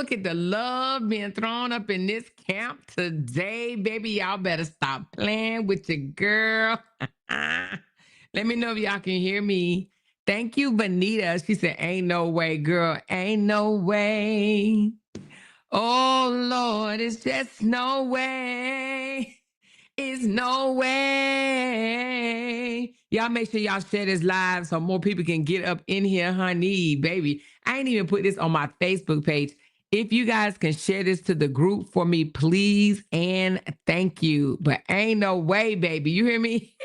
look at the love being thrown up in this camp today, baby. Y'all better stop playing with your girl. Let me know if y'all can hear me. Thank you, Vanita. She said, ain't no way, girl. Ain't no way. Oh, Lord, it's just no way. It's no way. Y'all make sure y'all share this live so more people can get up in here, honey, baby. I ain't even put this on my Facebook page. If you guys can share this to the group for me, please and thank you. But ain't no way, baby. You hear me?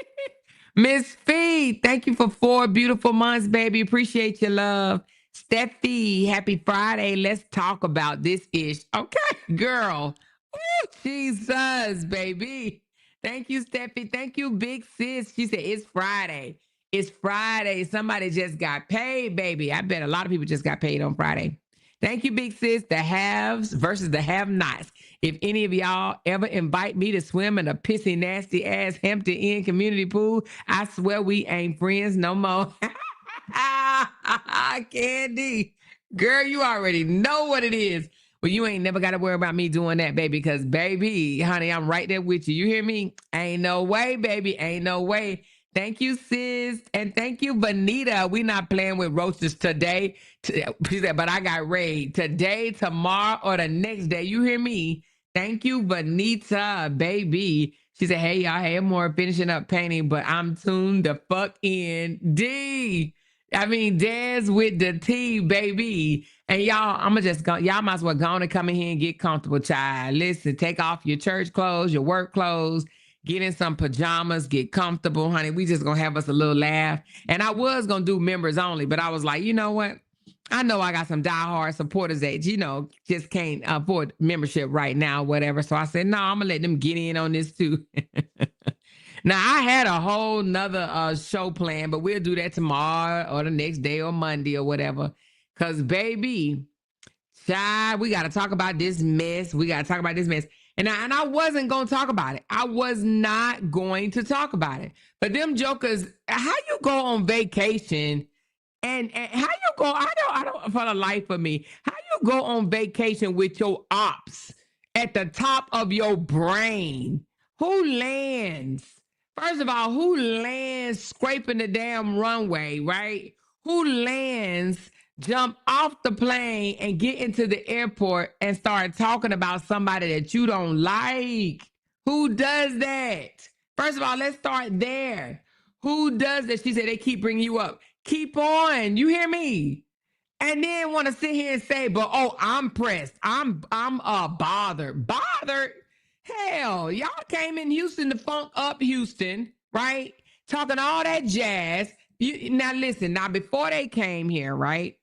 Miss Fee, thank you for 4 beautiful months, baby. Appreciate your love. Steffi, happy Friday. Let's talk about this ish. Okay, girl. Ooh, Jesus, baby. Thank you, Steffi. Thank you, big sis. She said, it's Friday. It's Friday. Somebody just got paid, baby. I bet a lot of people just got paid on Friday. Thank you, big sis. The haves versus the have-nots. If any of y'all ever invite me to swim in a pissy, nasty ass Hampton Inn community pool, I swear we ain't friends no more. Candy, girl, you already know what it is. Well, you ain't never got to worry about me doing that, baby, because, baby, honey, I'm right there with you. You hear me? Ain't no way, baby. Ain't no way. Thank you, sis. And thank you, Vanita. We not playing with roaches today. She said, but I got raid today, tomorrow, or the next day. You hear me? Thank you, Vanita, baby. She said, hey, y'all, hey, more finishing up painting, but I'm tuned the fuck in. I mean, Des with the T, baby. And y'all, I'ma just go, y'all might as well go on and come in here and get comfortable, child. Listen, take off your church clothes, your work clothes, get in some pajamas, get comfortable, honey. We just gonna have us a little laugh. And I was gonna do members only, but I was like, you know what? I know I got some diehard supporters that, you know, just can't afford membership right now, whatever. So I said, no, I'm gonna let them get in on this too. Now, I had a whole nother show plan, but we'll do that tomorrow or the next day or Monday or whatever. Because, baby, child, we got to talk about this mess. We got to talk about this mess. And I wasn't going to talk about it. I was not going to talk about it. But them jokers, how you go on vacation and how you go, I don't, for the life of me, how you go on vacation with your ops at the top of your brain? Who lands? First of all, who lands scraping the damn runway, right? Who lands, jump off the plane and get into the airport and start talking about somebody that you don't like? Who does that? First of all, let's start there. Who does that? She said they keep bringing you up. Keep on. You hear me? And then want to sit here and say, but oh, I'm pressed. I'm bothered. Bothered? Hell, y'all came in Houston to funk up Houston, right? Talking all that jazz. Now listen, now before they came here, right?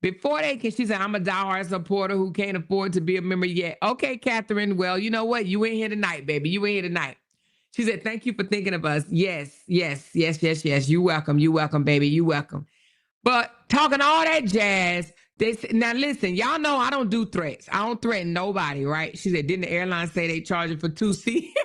Before they came, she said, I'm a diehard supporter who can't afford to be a member yet. Okay, Catherine, well, you know what? You ain't here tonight, baby. You ain't here tonight. She said, thank you for thinking of us. Yes, yes, yes, yes, yes. You welcome, baby. You welcome. But talking all that jazz, now listen, y'all know I don't do threats. I don't threaten nobody, right? She said, didn't the airline say they charging for 2 seats?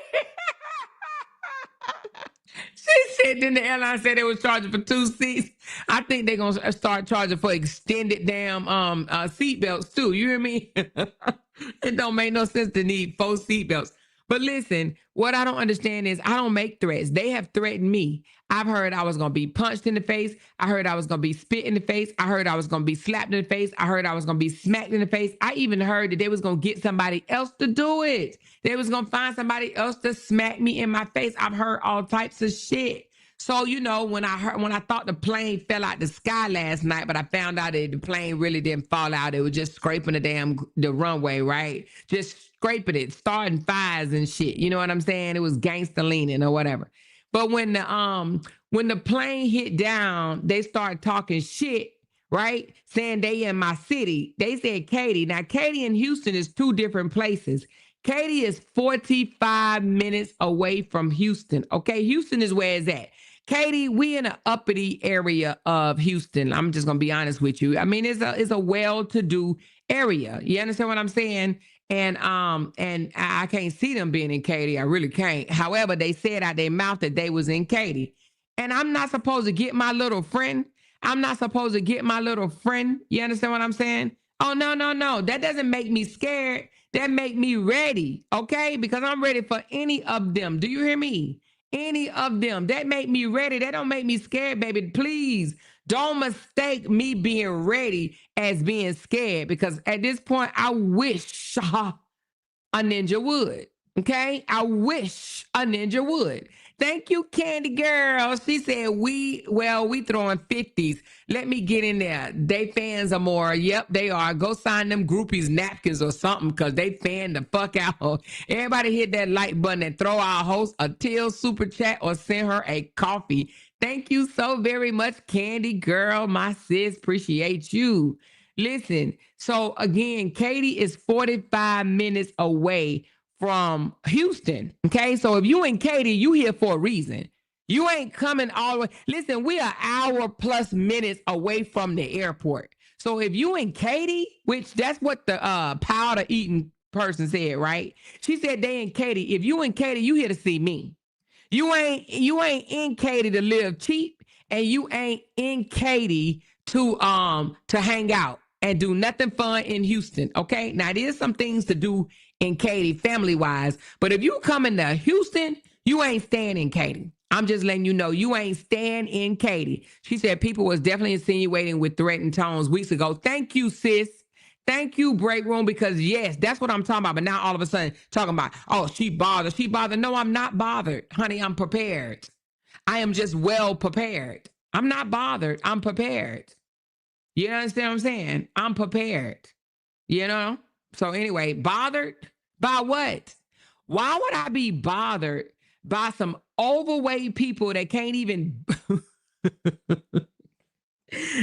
She said, didn't the airline say they was charging for 2 seats? I think they're gonna start charging for extended damn seat belts too. You hear me? It don't make no sense to need 4 seat belts. But listen, what I don't understand is I don't make threats. They have threatened me. I've heard I was going to be punched in the face. I heard I was going to be spit in the face. I heard I was going to be slapped in the face. I heard I was going to be smacked in the face. I even heard that they was going to get somebody else to do it. They was going to find somebody else to smack me in my face. I've heard all types of shit. So, you know, when I thought the plane fell out the sky last night, but I found out that the plane really didn't fall out. It was just scraping the runway, right? Just scraping it, starting fires and shit. You know what I'm saying? It was gangster leaning or whatever. But when the plane hit down, they started talking shit, right? Saying they in my city. They said Katy. Now, Katy and Houston is 2 different places. Katy is 45 minutes away from Houston. Okay, Houston is where it's at. Katy, we in an uppity area of Houston. I'm just gonna be honest with you. I mean, it's a well-to-do area. You understand what I'm saying? And I can't see them being in Katy. I really can't. However, they said out their mouth that they was in Katy. And I'm not supposed to get my little friend. I'm not supposed to get my little friend. You understand what I'm saying? Oh, no, no, no. That doesn't make me scared. That make me ready, okay? Because I'm ready for any of them. Do you hear me? Any of them. That make me ready. That don't make me scared, baby. Please don't mistake me being ready as being scared, because at this point, I wish a ninja would. Okay, I wish a ninja would. Thank you, Candy Girl. She said we throwing 50s. Let me get in there. They fans are more. Yep, they are. Go sign them groupies napkins or something, because they fan the fuck out. Everybody hit that like button and throw our host a Till super chat or send her a coffee. Thank you so very much, Candy Girl. My sis, appreciate you. Listen, so again, Katy is 45 minutes away from Houston. Okay, so if you in Katy, you here for a reason. You ain't coming all the way. Listen, we are hour plus minutes away from the airport. So if you in Katy, which that's what the powder eating person said, right? She said they in Katy. If you in Katy, you here to see me. You ain't in Katy to live cheap, and you ain't in Katy to hang out and do nothing fun in Houston. Okay. Now there's some things to do in Katy family wise, but if you coming to Houston, you ain't staying in Katy. I'm just letting you know you ain't staying in Katy. She said people was definitely insinuating with threatening tones weeks ago. Thank you, sis. Thank you, break room, because yes, that's what I'm talking about. But now all of a sudden talking about, oh, she bothered. She bothered. No, I'm not bothered. Honey, I'm prepared. I am just well prepared. I'm not bothered. I'm prepared. You understand what I'm saying? I'm prepared. You know? So anyway, bothered by what? Why would I be bothered by some overweight people that can't even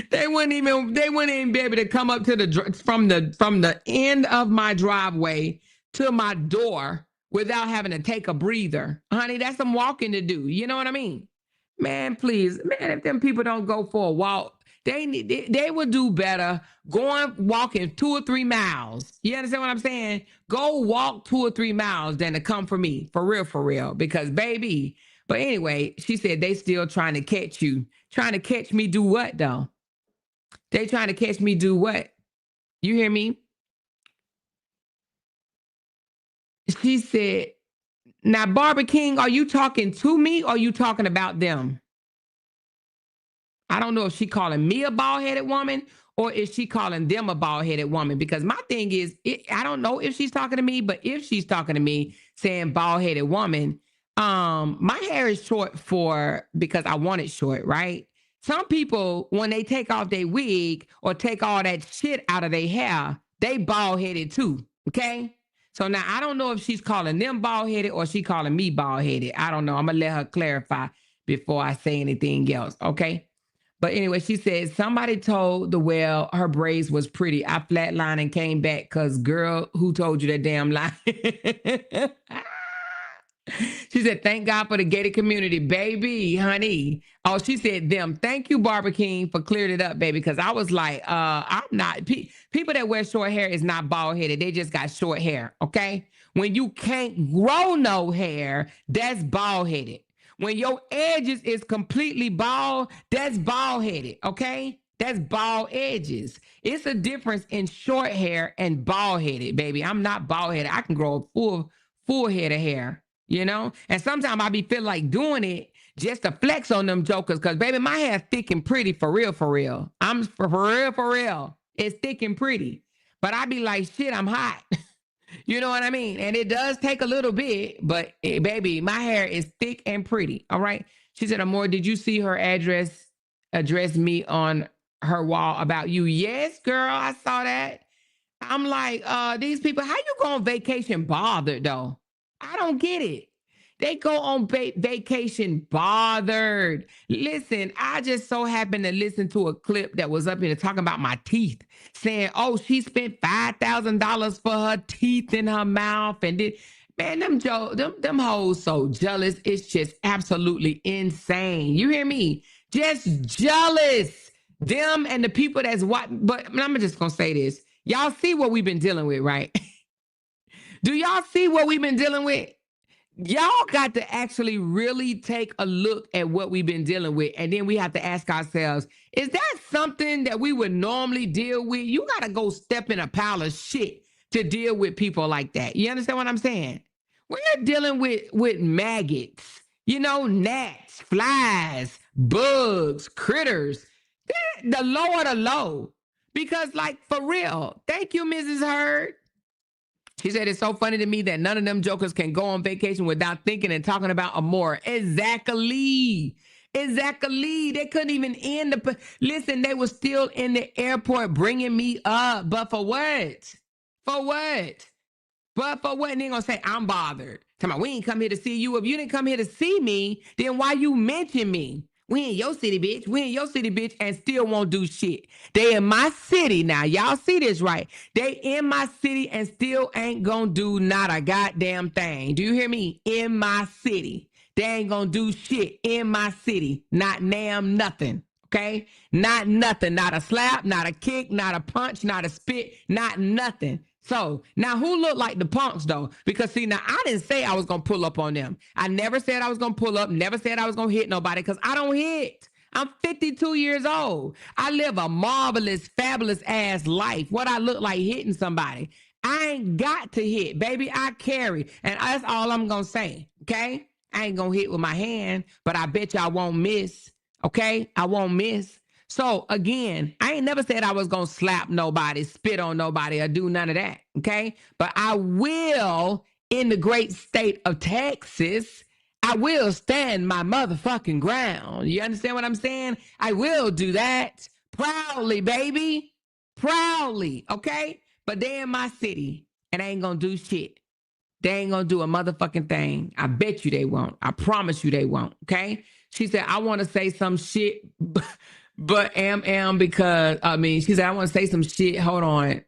they wouldn't even be able to come up to the from the end of my driveway to my door without having to take a breather. Honey, that's some walking to do. You know what I mean? Man, please. Man, if them people don't go for a walk, they would do better going walking 2 or 3 miles. You understand what I'm saying? Go walk 2 or 3 miles than to come for me. For real. Because baby. But anyway, she said they still trying to catch you. Trying to catch me do what though? They trying to catch me do what? You hear me? She said, now Barbara King, are you talking to me or are you talking about them? I don't know if she calling me a bald-headed woman or is she calling them a bald-headed woman? Because my thing is, I don't know if she's talking to me, but if she's talking to me saying bald-headed woman, my hair is short because I want it short, right? Some people, when they take off their wig or take all that shit out of their hair, they bald-headed too, okay? So now I don't know if she's calling them bald-headed or she calling me bald-headed. I don't know. I'm going to let her clarify before I say anything else, okay? But anyway, she said, somebody told the well her braids was pretty. I flatlined and came back because girl, who told you that damn lie? She said, thank God for the gated community, baby, honey. Oh, she said them. Thank you, Barbara King, for clearing it up, baby. Because I was like, I'm not. People that wear short hair is not bald headed. They just got short hair. Okay. When you can't grow no hair, that's bald headed. When your edges is completely bald, that's bald headed. Okay. That's bald edges. It's a difference in short hair and bald headed, baby. I'm not bald headed. I can grow a full head of hair. You know, and sometimes I be feel like doing it just to flex on them jokers, because baby, my hair thick and pretty for real. I'm for real. It's thick and pretty, but I be like, shit, I'm hot. You know what I mean? And it does take a little bit, but baby, my hair is thick and pretty. All right. She said, Amor, did you see her address me on her wall about you? Yes, girl, I saw that. I'm like, these people, how you go on vacation bothered though? I don't get it. They go on vacation bothered. Listen, I just so happened to listen to a clip that was up here talking about my teeth, saying, oh, she spent $5,000 for her teeth in her mouth. And did, man, them hoes so jealous. It's just absolutely insane. You hear me? Just jealous. Them and the people that's what, but I'm just going to say this. Y'all see what we've been dealing with, right? Do y'all see what we've been dealing with? y'all got to actually really take a look at what we've been dealing with. And then we have to ask ourselves, is that something that we would normally deal with? You got to go step in a pile of shit to deal with people like that. You understand what I'm saying? We're dealing with maggots, you know, gnats, flies, bugs, critters. The lower the low. Because, like, for real, thank you, Mrs. Hurd. She said, it's so funny to me that none of them jokers can go on vacation without thinking and talking about Amora. Exactly. Exactly. They couldn't even end the. Listen, they were still in the airport bringing me up. But for what? For what? But for what? And they gonna say, I'm bothered. Tell me, we ain't come here to see you. If you didn't come here to see me, then why you mention me? We in your city, bitch. We in your city, bitch, and still won't do shit. They in my city now. Y'all see this, right? They in my city and still ain't gonna do not a goddamn thing. Do you hear me? In my city. They ain't gonna do shit in my city. Not damn nothing. Okay? Not nothing. Not a slap, not a kick, not a punch, not a spit, not nothing. So now who looked like the punks though? Because see, now I didn't say I was going to pull up on them. I never said I was going to pull up, never said I was going to hit nobody because I don't hit. I'm 52 years old. I live a marvelous, fabulous ass life. What I look like hitting somebody. I ain't got to hit, baby. I carry. And that's all I'm going to say. Okay. I ain't going to hit with my hand, but I bet you I won't miss. Okay. I won't miss. So again, I ain't never said I was going to slap nobody, spit on nobody, or do none of that. Okay. But I will, in the great state of Texas, I will stand my motherfucking ground. You understand what I'm saying? I will do that proudly, baby. Proudly. Okay. But they in my city and I ain't going to do shit. They ain't going to do a motherfucking thing. I bet you they won't. I promise you they won't. Okay. She said, I want to say some shit. But because, she said, I want to say some shit. Hold on.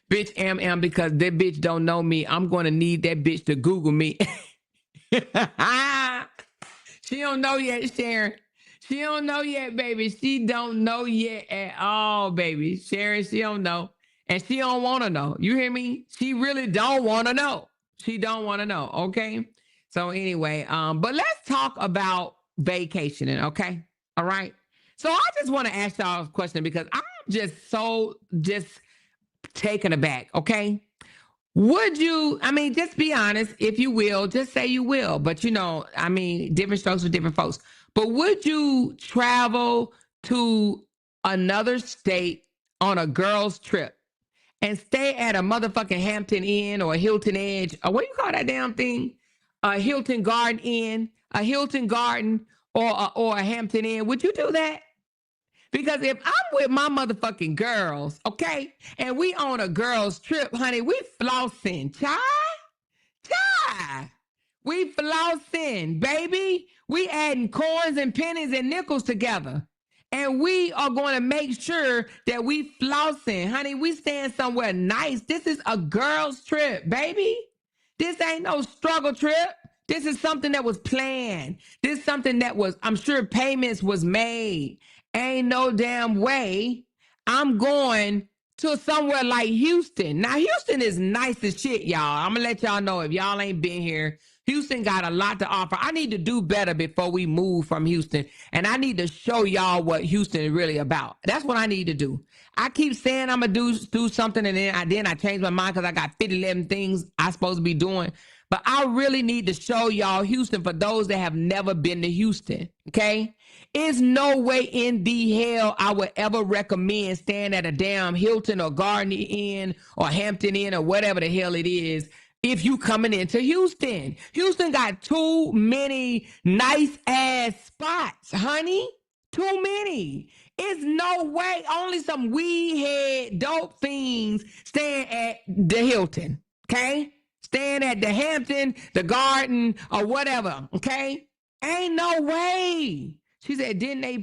Bitch, because that bitch don't know me. I'm going to need that bitch to Google me. She don't know yet, Sharon. She don't know yet, baby. She don't know yet at all, baby. Sharon, she don't know. And she don't want to know. You hear me? She really don't want to know. She don't want to know, okay? So anyway, but let's talk about vacationing, okay? All right? So I just want to ask y'all a question because I'm just taken aback, okay? Would you, just be honest, if you will, just say you will. But different strokes for different folks. But would you travel to another state on a girl's trip and stay at a motherfucking Hampton Inn or a Hilton Edge, or what do you call that damn thing? A Hilton Garden Inn, a Hilton Garden, or a Hampton Inn? Would you do that? Because if I'm with my motherfucking girls, okay, and we on a girls trip, honey, we flossing, child. We flossing, baby. We adding coins and pennies and nickels together. And we are going to make sure that we flossing. Honey, we staying somewhere nice. This is a girls trip, baby. This ain't no struggle trip. This is something that was planned. This is something that was, I'm sure payments was made. Ain't no damn way I'm going to somewhere like Houston. Now, Houston is nice as shit, y'all. I'm going to let y'all know if y'all ain't been here. Houston got a lot to offer. I need to do better before we move from Houston. And I need to show y'all what Houston is really about. That's what I need to do. I keep saying I'm going to do something, and then I change my mind because I got 11 things I supposed to be doing. But I really need to show y'all Houston for those that have never been to Houston, okay? There's no way in the hell I would ever recommend staying at a damn Hilton or Garden Inn or Hampton Inn or whatever the hell it is if you coming into Houston. Houston got too many nice ass spots, honey. Too many. It's no way. Only some weed head dope fiends staying at the Hilton, okay? Staying at the Hampton, the Garden, or whatever, okay? Ain't no way. She said, didn't they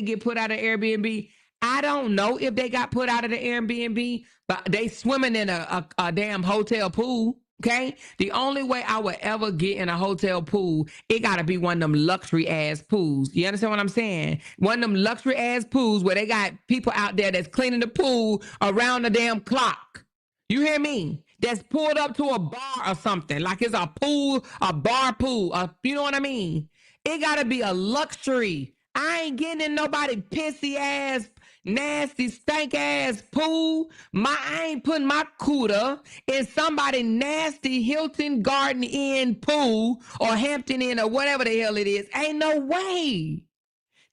get put out of Airbnb? I don't know if they got put out of the Airbnb, but they swimming in a damn hotel pool, okay? The only way I would ever get in a hotel pool, it got to be one of them luxury ass pools. You understand what I'm saying? One of them luxury ass pools where they got people out there that's cleaning the pool around the damn clock. You hear me? that's pulled up to a bar or something. Like it's a pool, a bar pool. You know what I mean? It gotta be a luxury. I ain't getting in nobody pissy ass, nasty, stank ass pool. I ain't putting my cooter in somebody nasty Hilton Garden Inn pool or Hampton Inn or whatever the hell it is. Ain't no way.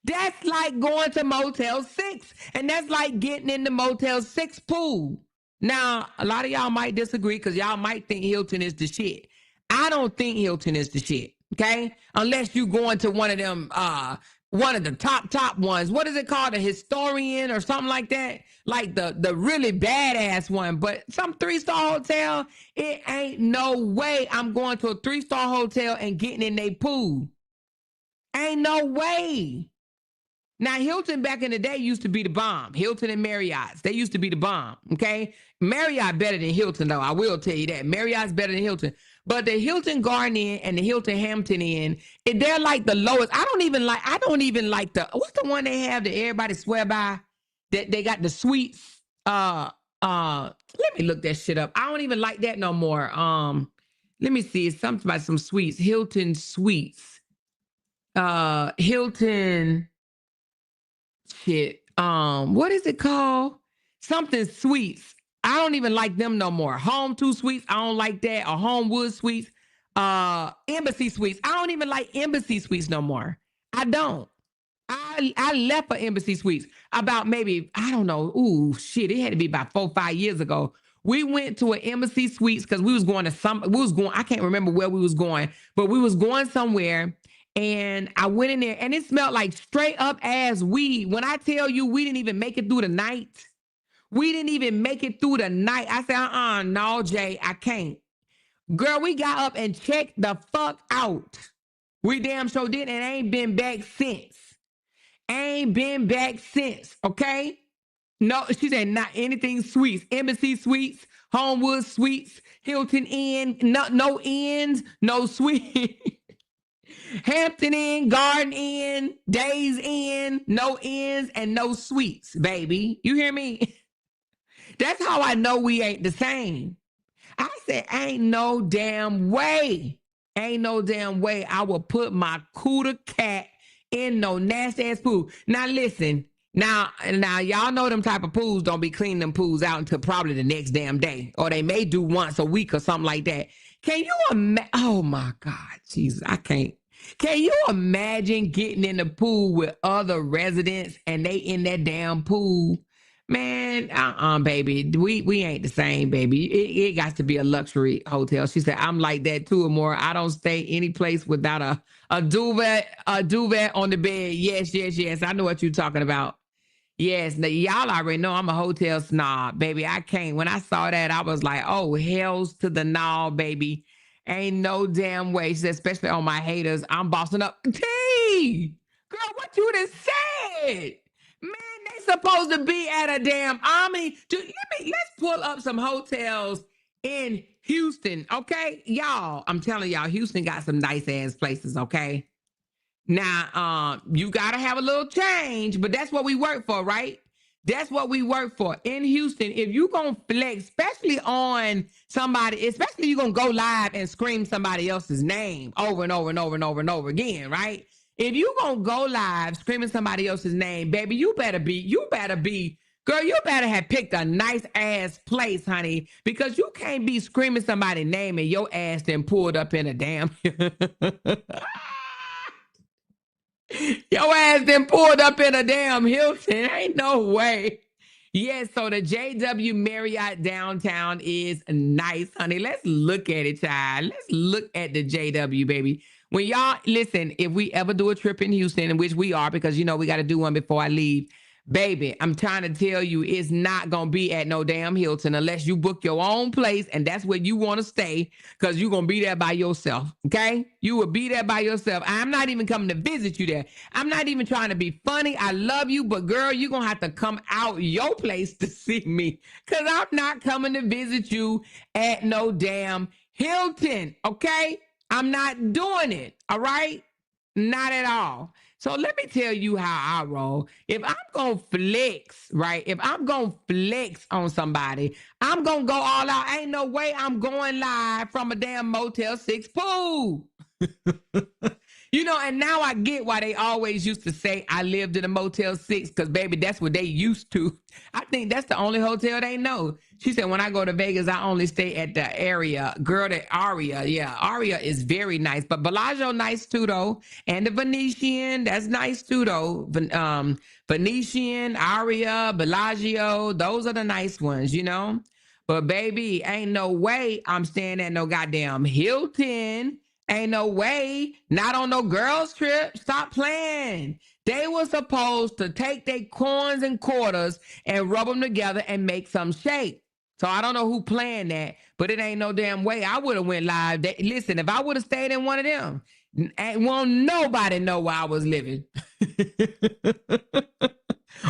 That's like going to Motel 6, and that's like getting in the Motel 6 pool. Now, a lot of y'all might disagree because y'all might think Hilton is the shit. I don't think Hilton is the shit, okay? Unless you going to one of them, one of the top ones. What is it called? A historian or something like that? Like the really badass one. But some 3-star hotel, it ain't no way I'm going to a 3-star hotel and getting in their pool. Ain't no way. Now, Hilton back in the day used to be the bomb. Hilton and Marriott's, they used to be the bomb, okay? Marriott better than Hilton, though. I will tell you that. Marriott's better than Hilton. But the Hilton Garden Inn and the Hilton Hampton Inn, they're like the lowest. I don't even like what's the one they have that everybody swear by? That they got the suites. Let me look that shit up. I don't even like that no more. Let me see. It's something about some suites. Hilton Suites. Hilton... shit. What is it called? Something Suites. I don't even like them no more. Home 2 Suites, I don't like that. Or Homewood Suites. Embassy Suites. I don't even like Embassy Suites no more. I don't. I left for Embassy Suites about maybe, I don't know. Ooh, shit. It had to be about 4 or 5 years ago. We went to an Embassy Suites because we was going to I can't remember where we was going, but we was going somewhere. And I went in there and it smelled like straight up ass weed. When I tell you we didn't even make it through the night. We didn't even make it through the night. I said, no, Jay, I can't. Girl, we got up and checked the fuck out. We damn sure did and ain't been back since. Ain't been back since, okay? No, she said not anything Suites. Embassy Suites, Homewood Suites, Hilton Inn, no inns, no suite. Hampton Inn, Garden Inn, Days Inn, no inns and no suites, baby. You hear me? That's how I know we ain't the same. I said, ain't no damn way. Ain't no damn way I will put my cooter cat in no nasty ass pool. Now listen, now y'all know them type of pools don't be cleaning them pools out until probably the next damn day. Or they may do once a week or something like that. Can you imagine? Oh my God, Jesus, I can't. Can you imagine getting in the pool with other residents and they in that damn pool? Man, baby, we ain't the same, baby. It got to be a luxury hotel. She said, I'm like that too, or more. I don't stay any place without a duvet on the bed. Yes. I know what you're talking about. Yes, now, y'all already know I'm a hotel snob, baby. I can't. When I saw that, I was like, oh, hells to the no, baby. Ain't no damn way. She said, especially on my haters, I'm bossing up. T, girl, what you done said? Man, they supposed to be at a damn Army. Dude, let's pull up some hotels in Houston, okay? Y'all, I'm telling y'all, Houston got some nice ass places, okay? Now, you got to have a little change, but that's what we work for, right? That's what we work for in Houston. If you going to flex, especially on somebody, especially you going to go live and scream somebody else's name over and over and over and over and over again, right? If you going to go live screaming somebody else's name, baby, you better be, girl, you better have picked a nice ass place, honey, because you can't be screaming somebody's name and your ass then pulled up in a damn... Your ass then pulled up in a damn Hilton. Ain't no way. Yes, so the JW Marriott downtown is nice, honey. Let's look at it, child. Let's look at the JW, baby. When y'all, listen, if we ever do a trip in Houston, in which we are, because, you know, we got to do one before I leave, baby, I'm trying to tell you, it's not going to be at no damn Hilton unless you book your own place and that's where you want to stay because you're going to be there by yourself, okay? You will be there by yourself. I'm not even coming to visit you there. I'm not even trying to be funny. I love you, but girl, you're going to have to come out your place to see me because I'm not coming to visit you at no damn Hilton, okay? I'm not doing it, all right? Not at all. So let me tell you how I roll. If I'm going to flex, right? If I'm going to flex on somebody, I'm going to go all out. Ain't no way I'm going live from a damn Motel 6 pool. You know, and now I get why they always used to say I lived in a Motel 6, because, baby, that's what they used to. I think that's the only hotel they know. She said, when I go to Vegas, I only stay at the area. Girl, the Aria. Yeah, Aria is very nice. But Bellagio, nice too, though. And the Venetian, that's nice too, though. Venetian, Aria, Bellagio, those are the nice ones, you know? But, baby, ain't no way I'm staying at no goddamn Hilton. Ain't no way. Not on no girls trip. Stop playing. They were supposed to take their coins and quarters and rub them together and make some shape. So I don't know who planned that, but it ain't no damn way I would have went live. Listen, if I would have stayed in one of them, won't nobody know where I was living.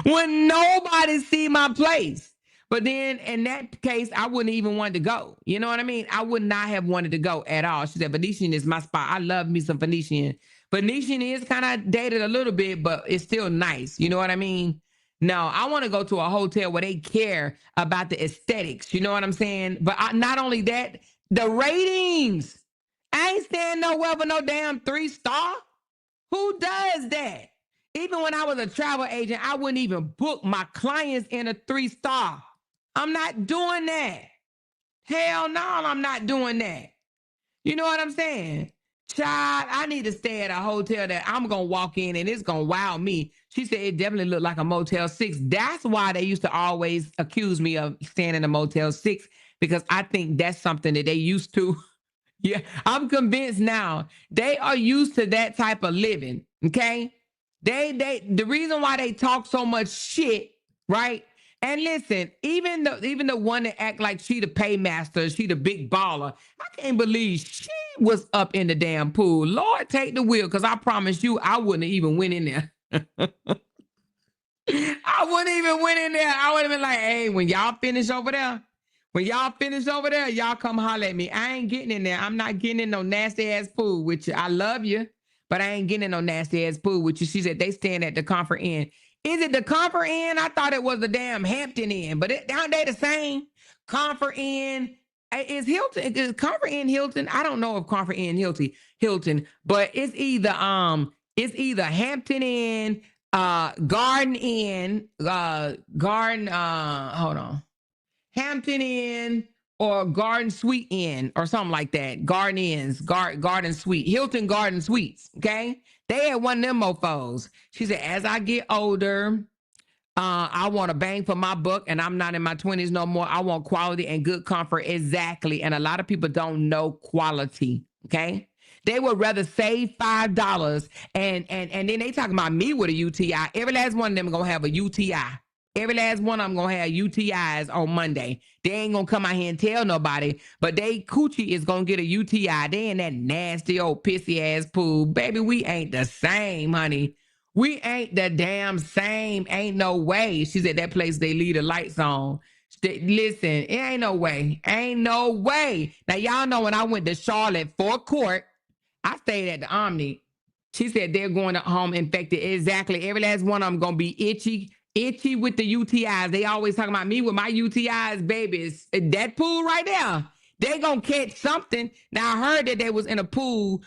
When nobody see my place. But then in that case, I wouldn't even want to go. You know what I mean? I would not have wanted to go at all. She said, Venetian is my spot. I love me some Venetian. Venetian is kind of dated a little bit, but it's still nice. You know what I mean? No, I want to go to a hotel where they care about the aesthetics. You know what I'm saying? But not only that, the ratings. I ain't staying nowhere for no damn 3-star. Who does that? Even when I was a travel agent, I wouldn't even book my clients in a 3-star. I'm not doing that. Hell no, I'm not doing that. You know what I'm saying? Child, I need to stay at a hotel that I'm going to walk in and it's going to wow me. She said it definitely looked like a Motel 6. That's why they used to always accuse me of staying in a Motel 6, because I think that's something that they used to. Yeah, I'm convinced now they are used to that type of living. Okay. The reason why they talk so much shit, right? And listen, even the one that act like she the paymaster, she the big baller. I can't believe she was up in the damn pool. Lord, take the wheel, because I promise you, I wouldn't have even went in there. I wouldn't even went in there. I would have been like, hey, when y'all finish over there, y'all come holler at me. I ain't getting in there. I'm not getting in no nasty ass pool with you. I love you, but I ain't getting in no nasty ass pool with you. She said they stand at the Comfort Inn. Is it the Comfort Inn? I thought it was the damn Hampton Inn, but aren't they the same? Comfort Inn. Is Hilton? Is Comfort Inn Hilton? I don't know if Comfort Inn Hilton, but it's either Hampton Inn, Garden Inn, hold on. Hampton Inn or Garden Suite Inn or something like that. Garden Inns, Garden Suite, Hilton Garden Suites. Okay. They had one of them mofos. She said, as I get older, I want to bang for my buck, and I'm not in my 20s no more. I want quality and good comfort. Exactly. And a lot of people don't know quality. Okay. They would rather save $5 and then they talking about me with a UTI. Every last one of them gonna have a UTI. Every last one of them gonna have UTIs on Monday. They ain't gonna come out here and tell nobody, but they coochie is gonna get a UTI. They in that nasty old pissy ass pool. Baby, we ain't the same, honey. We ain't the damn same. Ain't no way. She said that place they leave the lights on. Listen, it ain't no way. Ain't no way. Now, y'all know when I went to Charlotte for court, I stayed at the Omni. She said they're going to home infected. Exactly. Every last one of them going to be itchy with the UTIs. They always talking about me with my UTIs, babies. That pool right there, they going to catch something. Now, I heard that they was in a pool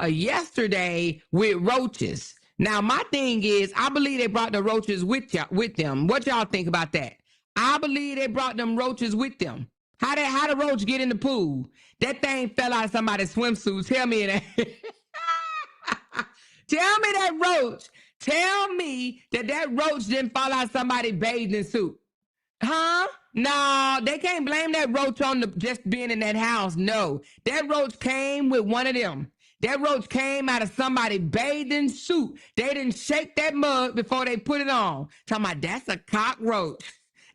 yesterday with roaches. Now, my thing is, I believe they brought the roaches with them. What y'all think about that? I believe they brought them roaches with them. How the roach get in the pool? That thing fell out of somebody's swimsuit. Tell me that. Tell me that roach. Tell me that roach didn't fall out of somebody's bathing suit. Huh? No, they can't blame that roach on just being in that house. No, that roach came with one of them. That roach came out of somebody's bathing suit. They didn't shake that mug before they put it on. Talking about that's a cockroach.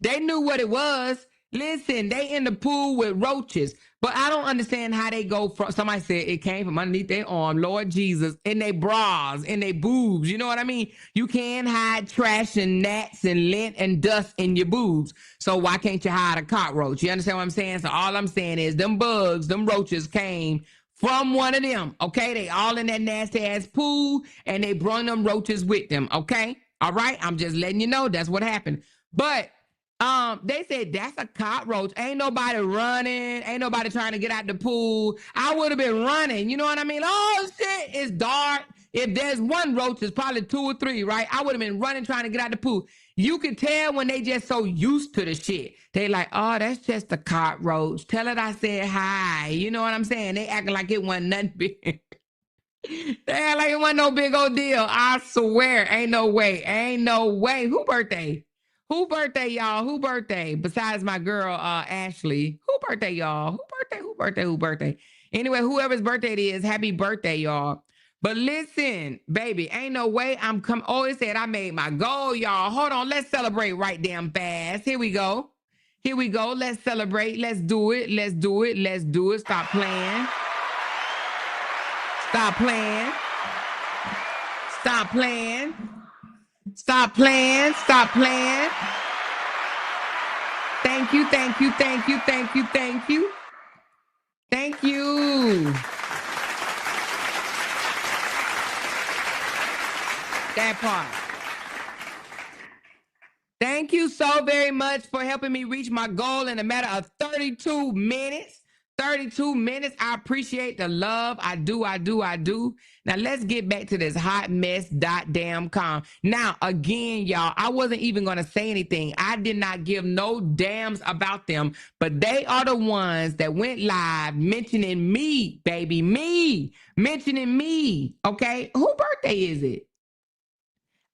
They knew what it was. Listen, they in the pool with roaches. But I don't understand how they go from, somebody said it came from underneath their arm, Lord Jesus, in their bras, in their boobs. You know what I mean? You can't hide trash and gnats and lint and dust in your boobs. So why can't you hide a cockroach? You understand what I'm saying? So all I'm saying is them bugs, them roaches came from one of them. Okay, they all in that nasty ass pool, and they brought them roaches with them. Okay, all right. I'm just letting you know that's what happened. But they said that's a cockroach. Ain't nobody running. Ain't nobody trying to get out the pool. I would have been running. You know what I mean? Oh shit, it's dark. If there's one roach, it's probably 2 or 3, right? I would have been running trying to get out the pool. You can tell when they just so used to the shit. They like, oh, that's just a cockroach. Tell it I said hi. You know what I'm saying? They acting like it wasn't nothing big. They act like it wasn't no big old deal. I swear, ain't no way. Ain't no way. Who birthday? Who birthday, y'all? Who birthday? Besides my girl, Ashley. Who birthday, y'all? Who birthday? Who birthday? Who birthday? Anyway, whoever's birthday it is, happy birthday, y'all. But listen, baby, ain't no way I'm coming. Oh, it said I made my goal, y'all. Hold on, let's celebrate right damn fast. Here we go. Here we go. Let's celebrate. Let's do it. Let's do it. Let's do it. Stop playing. Stop playing. Stop playing. Stop playing. Stop playing. Thank you. Thank you. Thank you. Thank you. Thank you. Thank you. That part. Thank you so very much for helping me reach my goal in a matter of 32 minutes. 32 minutes. I appreciate the love. I do. Now let's get back to this hot mess damn com. Now, again, y'all, I wasn't even going to say anything. I did not give no damns about them, but they are the ones that went live mentioning me, baby, me, mentioning me. Okay. Who birthday is it?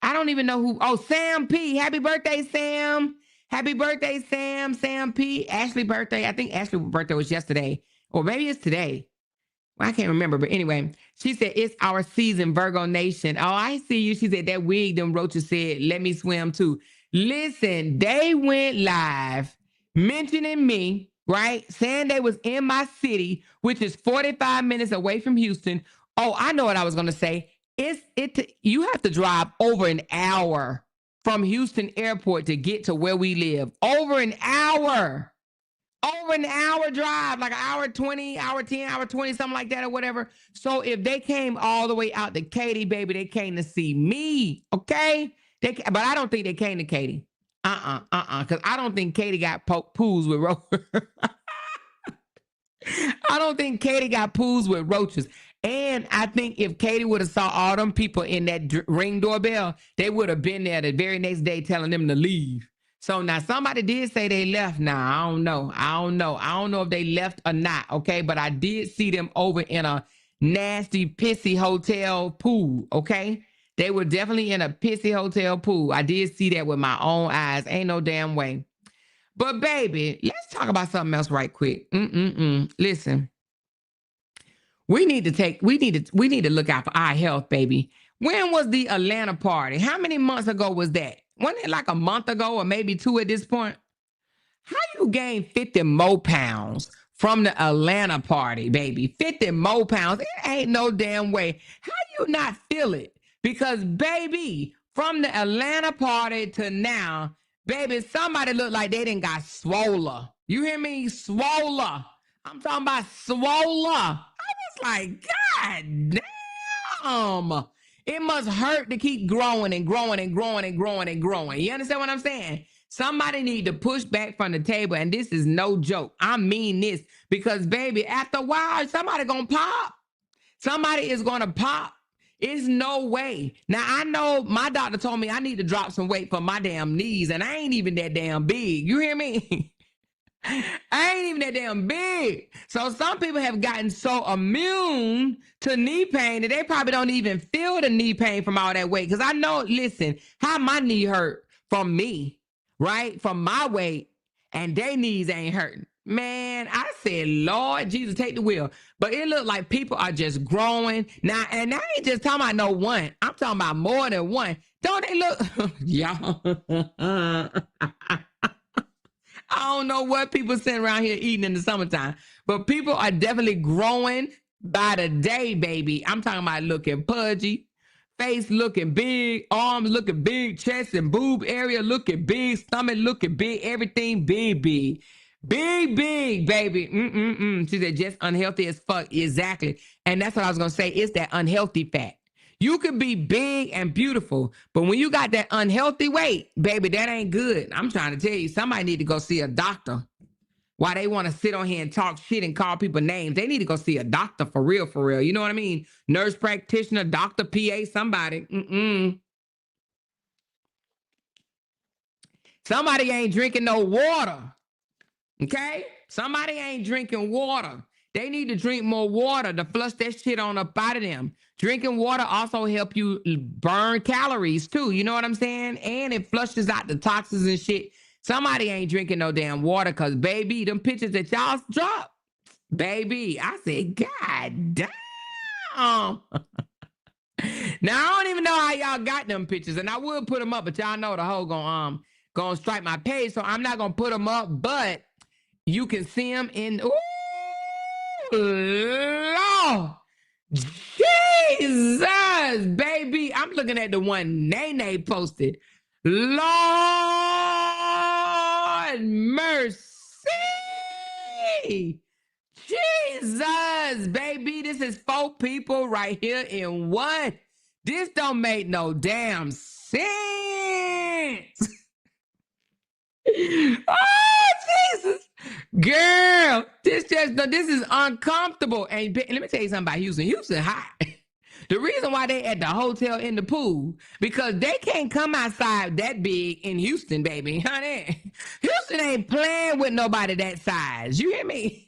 I don't even know who. Oh, Sam P. Happy birthday, Sam. Happy birthday, Sam. Sam P. Ashley birthday. I think Ashley's birthday was yesterday. Or maybe it's today. Well, I can't remember. But anyway, she said, it's our season, Virgo Nation. Oh, I see you. She said, that wig, them roaches said, let me swim too. Listen, they went live mentioning me, right? Saying they was in my city, which is 45 minutes away from Houston. Oh, I know what I was going to say. You have to drive over an hour from Houston Airport to get to where we live. Over an hour drive, like an hour 20, hour 10, hour 20, something like that or whatever. So if they came all the way out to Katy, baby, they came to see me, okay? But I don't think they came to Katy. Because I don't think Katy got pools with roaches. I don't think Katy got pools with roaches. And I think if Katy would have saw all them people in that Ring doorbell, they would have been there the very next day telling them to leave. So now somebody did say they left. Now, I don't know. I don't know if they left or not, okay? But I did see them over in a nasty, pissy hotel pool, okay? They were definitely in a pissy hotel pool. I did see that with my own eyes. Ain't no damn way. But baby, let's talk about something else right quick. Listen. We need to look out for our health, baby. When was the Atlanta party? How many months ago was that? Wasn't it like a month ago or maybe 2 at this point? How you gain 50 more pounds from the Atlanta party, baby? 50 more pounds. It ain't no damn way. How you not feel it? Because, baby, from the Atlanta party to now, baby, somebody looked like they didn't got swoller. You hear me? Swoller. I'm talking about swoller. Like, God damn. It must hurt to keep growing and growing and growing and growing and growing. You understand what I'm saying? Somebody need to push back from the table, and this is no joke. I mean this because, baby, after a while, somebody gonna pop. Somebody is gonna pop. It's no way. Now, I know my doctor told me I need to drop some weight for my damn knees, and I ain't even that damn big. You hear me? I ain't even that damn big. So some people have gotten so immune to knee pain that they probably don't even feel the knee pain from all that weight. Because I know, listen, how my knee hurt from me, right? From my weight, and their knees ain't hurting. Man, I said, Lord Jesus, take the wheel. But it looked like people are just growing. Now, and I ain't just talking about no one. I'm talking about more than one. Don't they look? Y'all. I don't know what people sitting around here eating in the summertime, but people are definitely growing by the day, baby. I'm talking about looking pudgy, face looking big, arms looking big, chest and boob area looking big, stomach looking big, everything big, big. Big, baby. She said, just unhealthy as fuck. Exactly. And that's what I was going to say. It's that unhealthy fat. You could be big and beautiful, but when you got that unhealthy weight, baby, that ain't good. I'm trying to tell you, somebody need to go see a doctor. Why they want to sit on here and talk shit and call people names? They need to go see a doctor for real, for real. You know what I mean? Nurse practitioner, doctor, PA, somebody. Somebody ain't drinking no water. Okay? Somebody ain't drinking water. They need to drink more water to flush that shit on up out of them. Drinking water also help you burn calories too. You know what I'm saying? And it flushes out the toxins and shit. Somebody ain't drinking no damn water because, baby, them pictures that y'all drop, baby, I said, God damn. Now, I don't even know how y'all got them pictures, and I would put them up, but y'all know the hoe gonna strike my page, so I'm not gonna put them up, but you can see them in, ooh, Lord. Jesus, baby. I'm looking at the one Nene posted. Lord mercy. Jesus, baby. This is 4 people right here in one. This don't make no damn sense. Oh, Jesus. Girl, this is uncomfortable. And let me tell you something about Houston. Houston hot. The reason why they at the hotel in the pool, because they can't come outside that big in Houston, baby. Honey, Houston ain't playing with nobody that size. You hear me?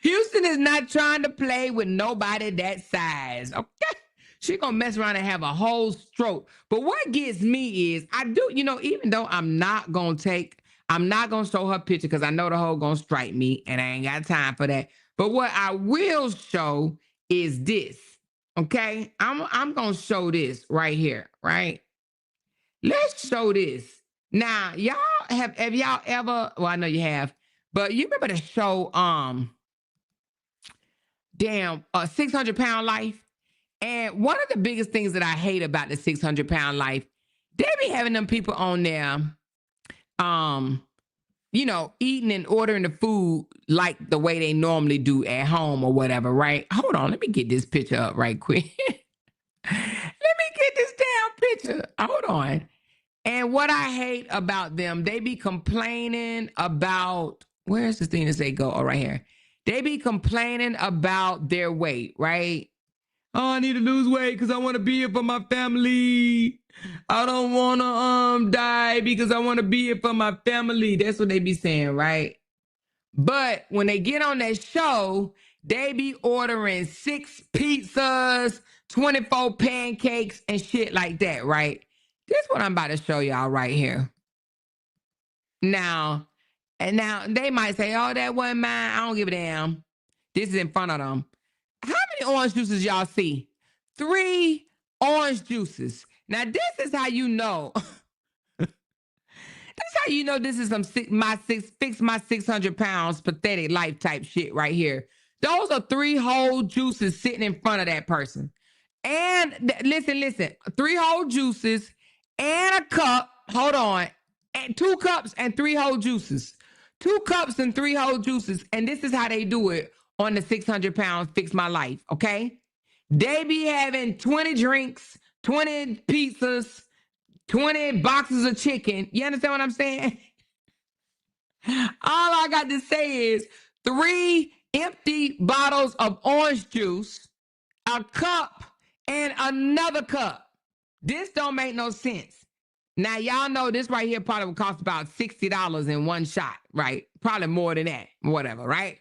Houston is not trying to play with nobody that size. Okay? She gonna mess around and have a whole stroke. But what gets me is, I do, even though I'm not gonna show her picture because I know the hoe gonna strike me and I ain't got time for that. But what I will show is this. Okay? I'm gonna show this right here, right? Let's show this. Now, y'all have y'all ever, well, I know you have, but you remember the show 600-Pound Life? And one of the biggest things that I hate about the 600-Pound Life, they be having them people on there, eating and ordering the food like the way they normally do at home or whatever, right? Hold on, let me get this picture up right quick. Let me get this damn picture. Hold on. And what I hate about them, they be complaining about, where's this thing that say go? Oh, right here. They be complaining about their weight, right? Oh, I need to lose weight because I want to be here for my family. I don't want to die because I want to be here for my family. That's what they be saying, right? But when they get on that show, they be ordering 6 pizzas, 24 pancakes, and shit like that, right? This is what I'm about to show y'all right here. Now they might say, oh, that wasn't mine. I don't give a damn. This is in front of them. How many orange juices y'all see? 3 orange juices. Now, this is how you know. That's how you know this is some fix my 600 pounds pathetic life type shit right here. Those are 3 whole juices sitting in front of that person. And listen, 3 whole juices and a cup. Hold on. And 2 cups and 3 whole juices. 2 cups and 3 whole juices. And this is how they do it on the 600 pounds Fix My Life, okay? They be having 20 drinks, 20 pizzas, 20 boxes of chicken. You understand what I'm saying? All I got to say is 3 empty bottles of orange juice, a cup, and another cup. This don't make no sense. Now, y'all know this right here probably would cost about $60 in one shot, right? Probably more than that, whatever, right?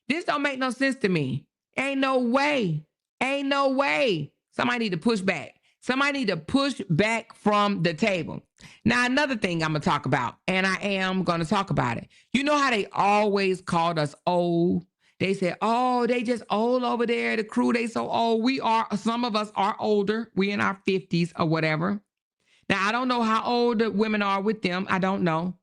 This don't make no sense to me. Ain't no way. Ain't no way. Somebody need to push back. Somebody need to push back from the table. Now, another thing I'm going to talk about, and I am going to talk about it. You know how they always called us old? They said, oh, they just old over there. The crew, they so old. Some of us are older. We in our 50s or whatever. Now, I don't know how old the women are with them. I don't know.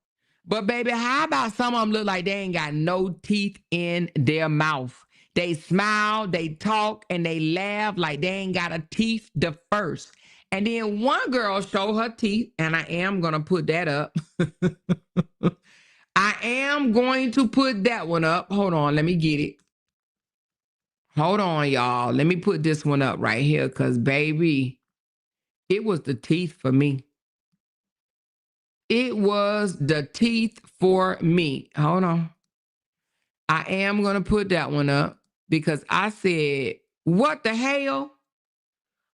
But baby, how about some of them look like they ain't got no teeth in their mouth? They smile, they talk, and they laugh like they ain't got a teeth the first. And then one girl showed her teeth, and I am going to put that up. I am going to put that one up. Hold on, let me get it. Hold on, y'all. Let me put this one up right here because, baby, it was the teeth for me. It was the teeth for me. Hold on. I am going to put that one up because I said, what the hell?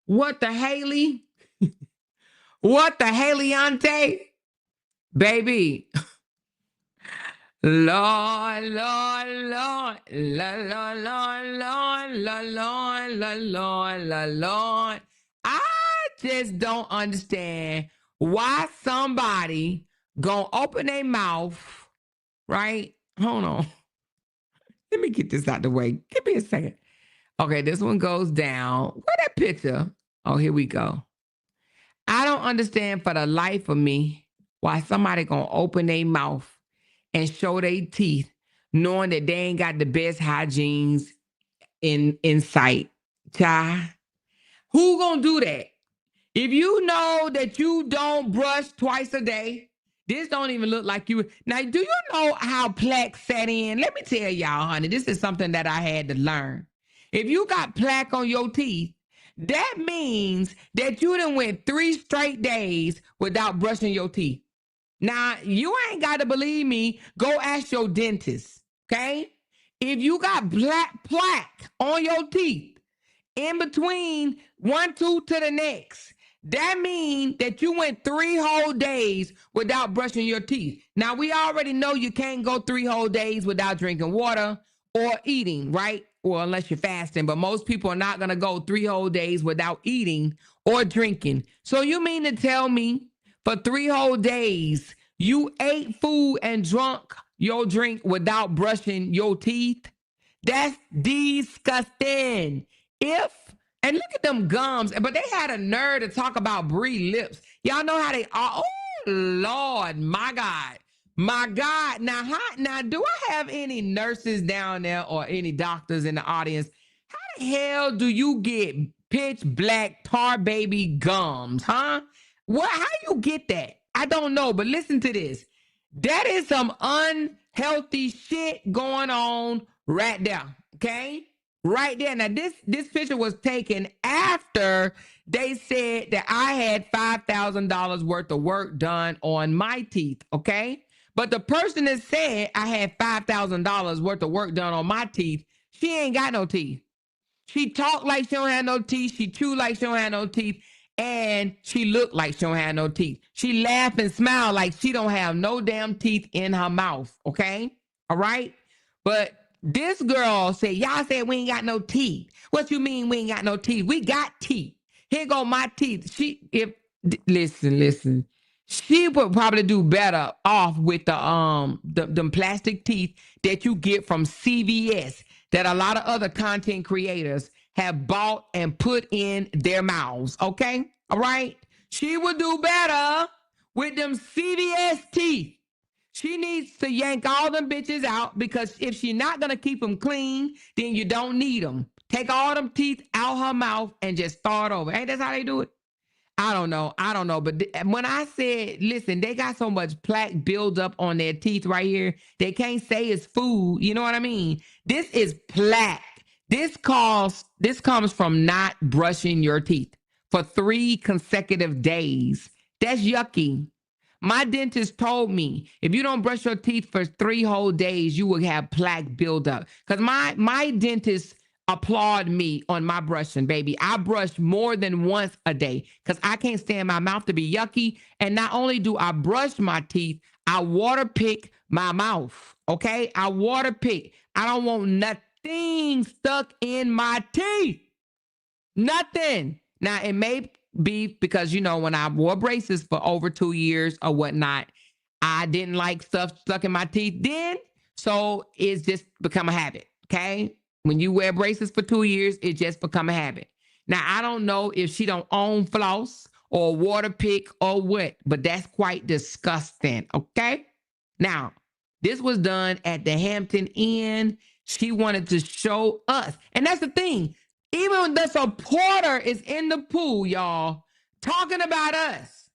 What the Haley? What the Haleyante? Baby. Lord, Lord, Lord, Lord, Lord, Lord, Lord, Lord, Lord, Lord, Lord. I just don't understand why somebody gonna open their mouth, right? Hold on. Let me get this out the way. Give me a second. Okay, this one goes down. Where that picture? Oh, here we go. I don't understand for the life of me why somebody gonna open their mouth and show their teeth, knowing that they ain't got the best hygienes in sight. Child, who gonna do that? If you know that you don't brush twice a day, this don't even look like you. Now, do you know how plaque set in? Let me tell y'all, honey, this is something that I had to learn. If you got plaque on your teeth, that means that you done went 3 straight days without brushing your teeth. Now, you ain't got to believe me. Go ask your dentist, okay? If you got plaque on your teeth in between one tooth to the next, that means that you went 3 whole days without brushing your teeth. Now, we already know you can't go 3 whole days without drinking water or eating, right? Or unless you're fasting, but most people are not going to go 3 whole days without eating or drinking. So you mean to tell me for 3 whole days, you ate food and drunk your drink without brushing your teeth? That's disgusting. If, and look at them gums, but they had a nerve to talk about Brie lips. Y'all know how they are. Oh, Lord, my God. My God. Now, do I have any nurses down there or any doctors in the audience? How the hell do you get pitch black tar baby gums, huh? How you get that? I don't know, but listen to this. That is some unhealthy shit going on right there. Okay? Right there. Now, this picture was taken after they said that I had $5,000 worth of work done on my teeth. Okay? But the person that said I had $5,000 worth of work done on my teeth, she ain't got no teeth. She talked like she don't have no teeth. She chewed like she don't have no teeth. And she looked like she don't have no teeth. She laughed and smiled like she don't have no damn teeth in her mouth. Okay? All right? But this girl said, y'all said we ain't got no teeth. What you mean we ain't got no teeth? We got teeth. Here go my teeth. Listen. She would probably do better off with the plastic teeth that you get from CVS that a lot of other content creators have bought and put in their mouths. Okay? All right? She would do better with them CVS teeth. She needs to yank all them bitches out because if she's not going to keep them clean, then you don't need them. Take all them teeth out her mouth and just start over. Ain't that how they do it? I don't know. But when I said, listen, they got so much plaque build up on their teeth right here, they can't say it's food. You know what I mean? This is plaque. This comes from not brushing your teeth for 3 consecutive days. That's yucky. My dentist told me if you don't brush your teeth for 3 whole days, you will have plaque buildup. Because my dentist applaud me on my brushing, baby. I brush more than once a day because I can't stand my mouth to be yucky. And not only do I brush my teeth, I water pick my mouth. Okay? I water pick. I don't want nothing stuck in my teeth. Nothing. Now, it may be because, when I wore braces for over 2 years or whatnot, I didn't like stuff stuck in my teeth then. So it's just become a habit. Okay. When you wear braces for 2 years, it just become a habit. Now, I don't know if she don't own floss or water pick or what, but that's quite disgusting. Okay. Now, this was done at the Hampton Inn. She wanted to show us. And that's the thing. Even the supporter is in the pool, y'all, talking about us.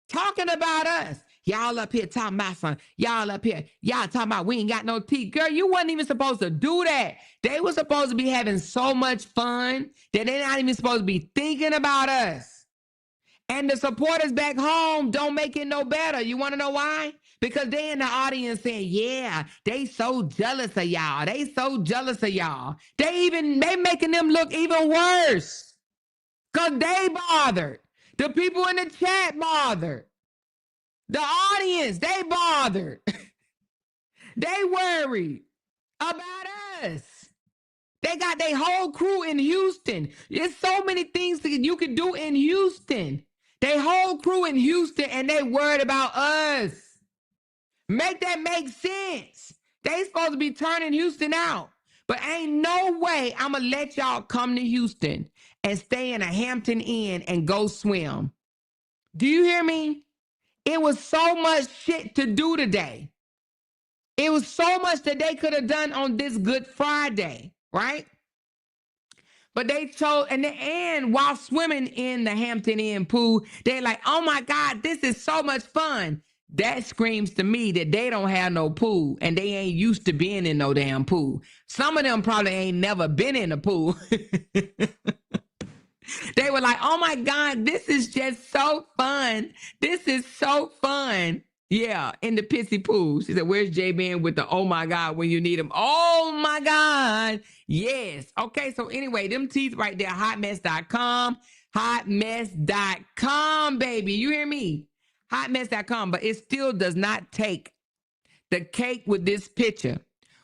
Talking about us. Y'all up here talking about something. Y'all up here. Y'all talking about we ain't got no teeth. Girl, you wasn't even supposed to do that. They were supposed to be having so much fun that they're not even supposed to be thinking about us. And the supporters back home don't make it no better. You want to know why? Because they in the audience saying, yeah, they so jealous of y'all. They so jealous of y'all. They making them look even worse. Because they bothered. The people in the chat bothered. The audience, they bothered. They worried about us. They got their whole crew in Houston. There's so many things that you could do in Houston. They whole crew in Houston and they worried about us. Make that make sense. They supposed to be turning Houston out. But ain't no way I'm going to let y'all come to Houston and stay in a Hampton Inn and go swim. Do you hear me? It was so much shit to do today. It was so much that they could have done on this Good Friday, right? But they chose, in the end, while swimming in the Hampton Inn pool, they're like, oh my God, this is so much fun. That screams to me that they don't have no pool and they ain't used to being in no damn pool. Some of them probably ain't never been in a pool. They were like, oh my God, this is just so fun. This is so fun. Yeah, in the pissy pool. She said, where's J-Ben with the oh my God when you need him? Oh my God. Yes. Okay, so anyway, them teeth right there, hotmess.com. Hotmess.com, baby. You hear me? Hotmess.com. But it still does not take the cake with this picture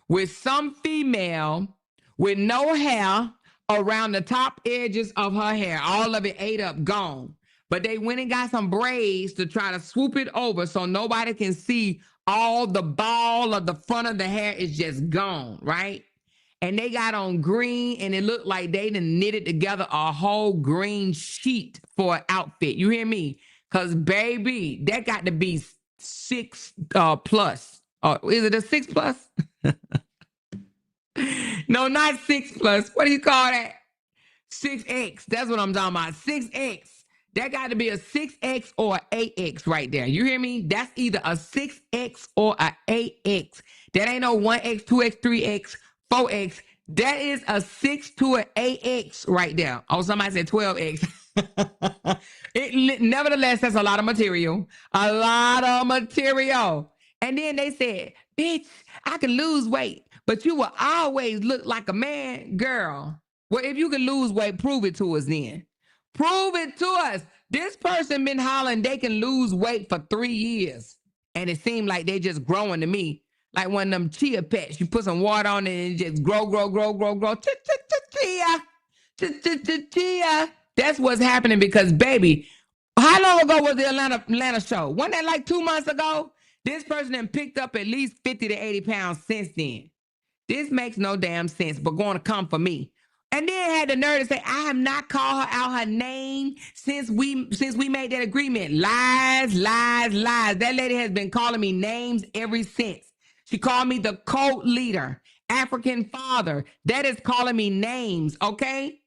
with some female with no hair around the top edges of her hair. All of it ate up, gone. But they went and got some braids to try to swoop it over so nobody can see all the ball of the front of the hair is just gone, right? And they got on green and it looked like they done knitted together a whole green sheet for an outfit. You hear me? Because, baby, that got to be 6 plus. Is it a 6 plus? No, not 6 plus. What do you call that? 6X. That's what I'm talking about. 6X. That got to be a 6X or an 8X right there. You hear me? That's either a 6X or an 8X. That ain't no 1X, 2X, 3X, 4X. That is a 6 to an 8X right there. Oh, somebody said 12X. Nevertheless, that's a lot of material. A lot of material. And then they said, bitch, I can lose weight, but you will always look like a man. Girl, well, if you can lose weight, prove it to us then. Prove it to us. This person been hollering they can lose weight for 3 years. And it seemed like they just growing to me. Like one of them chia pets. You put some water on it and it just grow. Chia. That's what's happening because, baby, how long ago was the Atlanta show? Wasn't that like 2 months ago? This person then picked up at least 50 to 80 pounds since then. This makes no damn sense, but going to come for me. And then had the nerve to say, I have not called her out her name since we made that agreement. Lies. That lady has been calling me names ever since. She called me the cult leader, African father. That is calling me names, okay?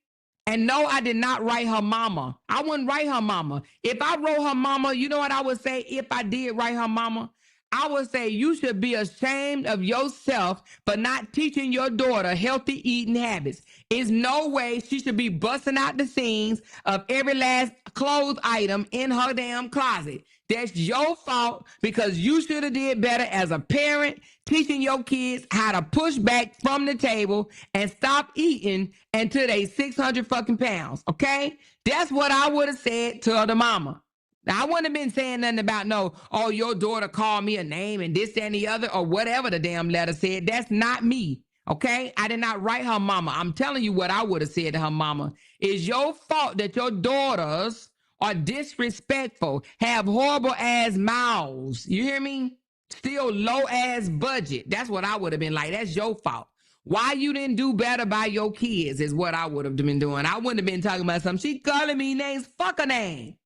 And no, I did not write her mama. I wouldn't write her mama. If I wrote her mama, you know what I would say if I did write her mama? I would say you should be ashamed of yourself for not teaching your daughter healthy eating habits. There's no way she should be busting out the seams of every last clothes item in her damn closet. That's your fault because you should have did better as a parent, teaching your kids how to push back from the table and stop eating until they 600 fucking pounds, okay? That's what I would have said to the mama. Now, I wouldn't have been saying nothing about your daughter called me a name and this, that, and the other, or whatever the damn letter said. That's not me, okay? I did not write her mama. I'm telling you what I would have said to her mama. It's your fault that your daughters are disrespectful, have horrible ass mouths. You hear me? Still low ass budget. That's what I would have been like. That's your fault. Why you didn't do better by your kids is what I would have been doing. I wouldn't have been talking about something. She calling me names. Fuck a name.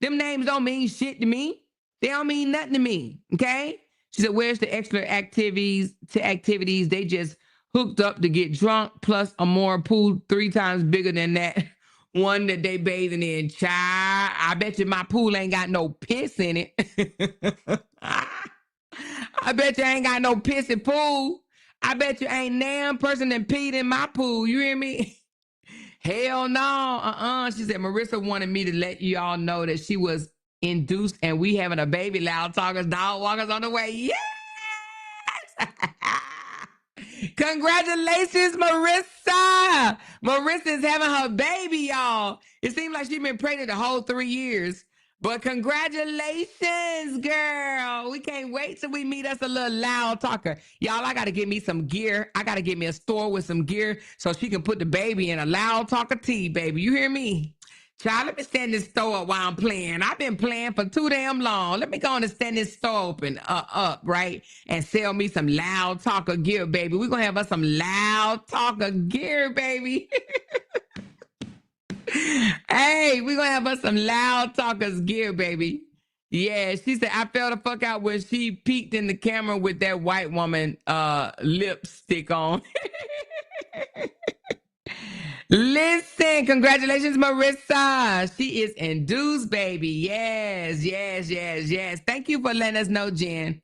Them names don't mean shit to me. They don't mean nothing to me, okay? She said, where's the extra activities? They just hooked up to get drunk, plus a more pool 3 times bigger than that one that they bathing in. Child, I bet you my pool ain't got no piss in it. I bet you ain't got no pissy pool. I bet you ain't damn person that peed in my pool. You hear me? Hell no. She said, Marissa wanted me to let you all know that she was induced and we having a baby. Loud talkers, dog walkers on the way. Yes! Congratulations, Marissa. Marissa is having her baby, y'all. It seems like she's been pregnant the whole 3 years. But congratulations, girl. We can't wait till we meet us a little loud talker. Y'all, I got to get me some gear. I got to get me a store with some gear so she can put the baby in a loud talker tea, baby. You hear me? Child, let me stand this store up while I'm playing. I've been playing for too damn long. Let me go on and stand this store open up, right? And sell me some loud talker gear, baby. We're going to have us some loud talker gear, baby. Hey, we're going to have us some loud talkers gear, baby. Yeah, she said, I fell the fuck out when she peeked in the camera with that white woman lipstick on. Listen, congratulations, Marissa. She is induced, baby. Yes, yes, yes, yes. Thank you for letting us know, Jen.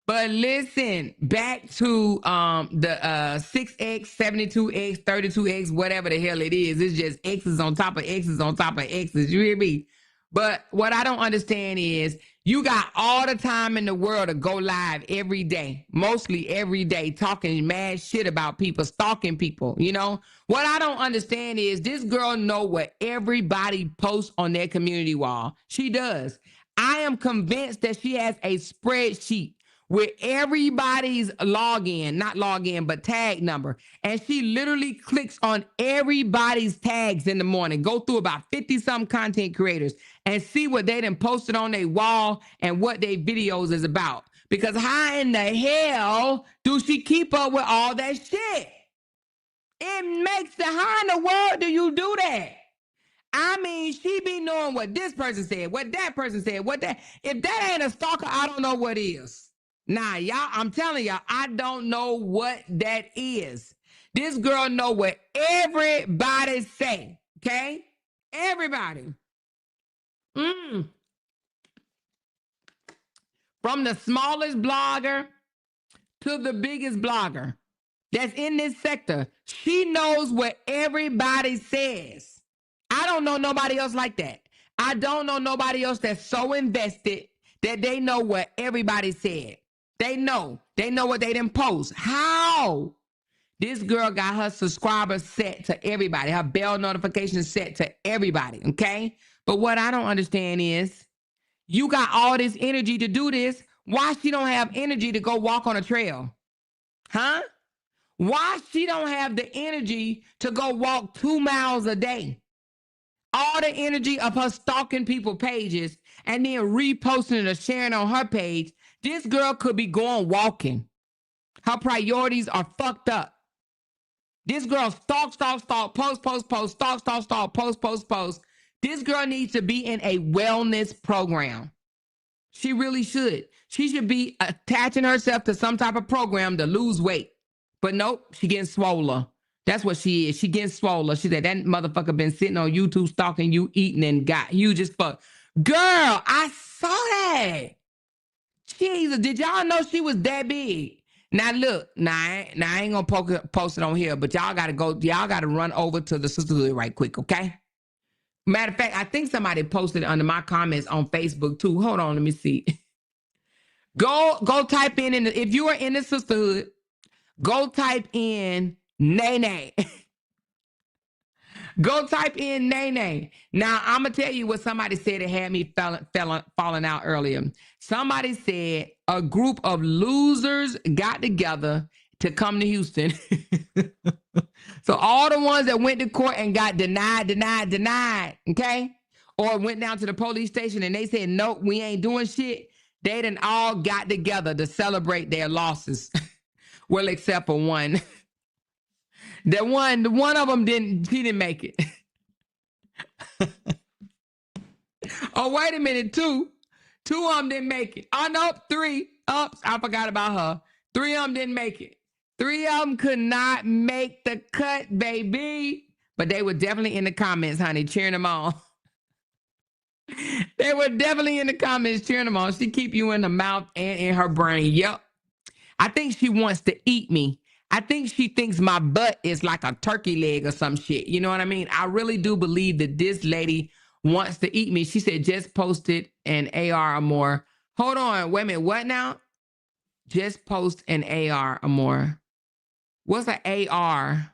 But listen, back to the 6X, 72X, 32X, whatever the hell it is. It's just X's on top of X's on top of X's. You hear me? But what I don't understand is you got all the time in the world to go live every day, mostly every day, talking mad shit about people, stalking people, you know? What I don't understand is this girl know what everybody posts on their community wall. She does. I am convinced that she has a spreadsheet with everybody's login, not login, but tag number. And she literally clicks on everybody's tags in the morning, go through about 50 some content creators and see what they done posted on their wall and what their videos is about. Because how in the hell do she keep up with all that shit? It makes the, how in the world do you do that? I mean, she be knowing what this person said, what that person said, what that, if that ain't a stalker, I don't know what is. Nah, y'all, I'm telling y'all, I don't know what that is. This girl know what everybody say, okay? Everybody. From the smallest blogger to the biggest blogger that's in this sector. She knows what everybody says. I don't know nobody else like that. I don't know nobody else that's so invested that they know what everybody said. They know what they didn't post. How? This girl got her subscribers set to everybody, her bell notifications set to everybody, okay? But what I don't understand is you got all this energy to do this. Why she don't have energy to go walk on a trail? Huh? Why she don't have the energy to go walk 2 miles a day? All the energy of her stalking people pages and then reposting it or sharing on her page. This girl could be going walking. Her priorities are fucked up. This girl stalk, post, stalk, post. This girl needs to be in a wellness program. She really should. She should be attaching herself to some type of program to lose weight. But nope, she getting swollen. That's what she is. She getting swollen. She said that motherfucker been sitting on YouTube stalking you, eating, and got huge as fuck. Girl, I saw that. Jesus, did y'all know she was that big? Now look, I ain't gonna post it on here, but y'all gotta run over to the sisterhood right quick, okay? Matter of fact, I think somebody posted under my comments on Facebook too. Hold on, let me see. Go type in if you are in the sisterhood, go type in Nene. Go type in Nene. Now, I'm going to tell you what somebody said that had me falling out earlier. Somebody said a group of losers got together to come to Houston. So all the ones that went to court and got denied, okay? Or went down to the police station and they said, nope, we ain't doing shit. They done all got together to celebrate their losses. Well, except for one. The one of them didn't make it. Oh, wait a minute, two of them didn't make it. Oh, no, three. Oh, I forgot about her. 3 of them didn't make it. 3 of them could not make the cut, baby. But they were definitely in the comments, honey, cheering them on. They were definitely in the comments cheering them on. She keep you in the mouth and in her brain. Yep. I think she wants to eat me. I think she thinks my butt is like a turkey leg or some shit. You know what I mean? I really do believe that this lady wants to eat me. She said just posted an AR or more. Hold on. Wait a minute. What now? Just post an AR or more. What's an AR?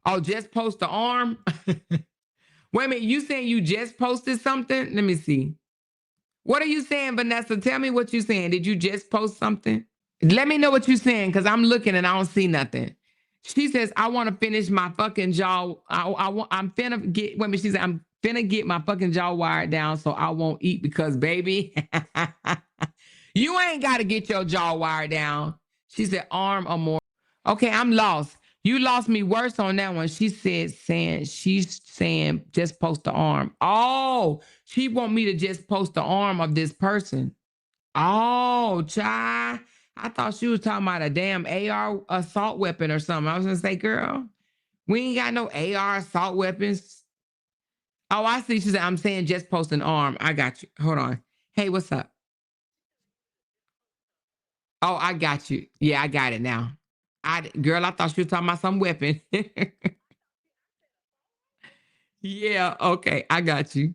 Oh, just post the arm? Wait a minute. You saying you just posted something? Let me see. What are you saying, Vanessa? Tell me what you're saying. Did you just post something? Let me know what you're saying, because I'm looking and I don't see nothing. She says, I want to finish my fucking jaw. I'm finna get, wait a minute, she said, I'm finna get my fucking jaw wired down so I won't eat because, baby, you ain't got to get your jaw wired down. She said, arm or more. Okay, I'm lost. You lost me worse on that one. She said, she's saying, just post the arm. Oh, she want me to just post the arm of this person. Oh, child. I thought she was talking about a damn AR assault weapon or something. I was gonna say, girl, we ain't got no AR assault weapons. Oh, I see. She said, I'm saying just post an arm. I got you. Hold on. Hey, what's up? Oh, I got you. Yeah, I got it now. Girl, I thought she was talking about some weapon. Yeah, okay. I got you.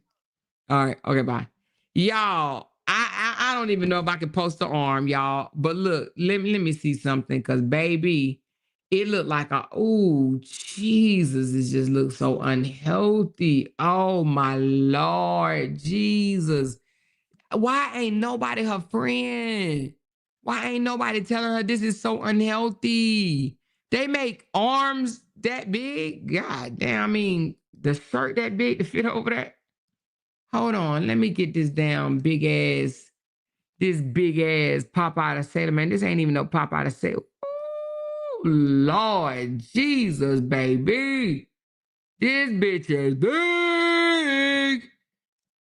All right. Okay, bye. Y'all, I don't even know if I can post the arm, y'all. But look, let me see something. Cause baby, it looked like oh Jesus, it just looks so unhealthy. Oh my Lord, Jesus. Why ain't nobody her friend? Why ain't nobody telling her this is so unhealthy? They make arms that big. God damn, I mean, the shirt that big to fit over that. Hold on, let me get this down this big ass pop out of Sailor Man. This ain't even no pop out of Sailor. Oh, Lord Jesus, baby. This bitch is big.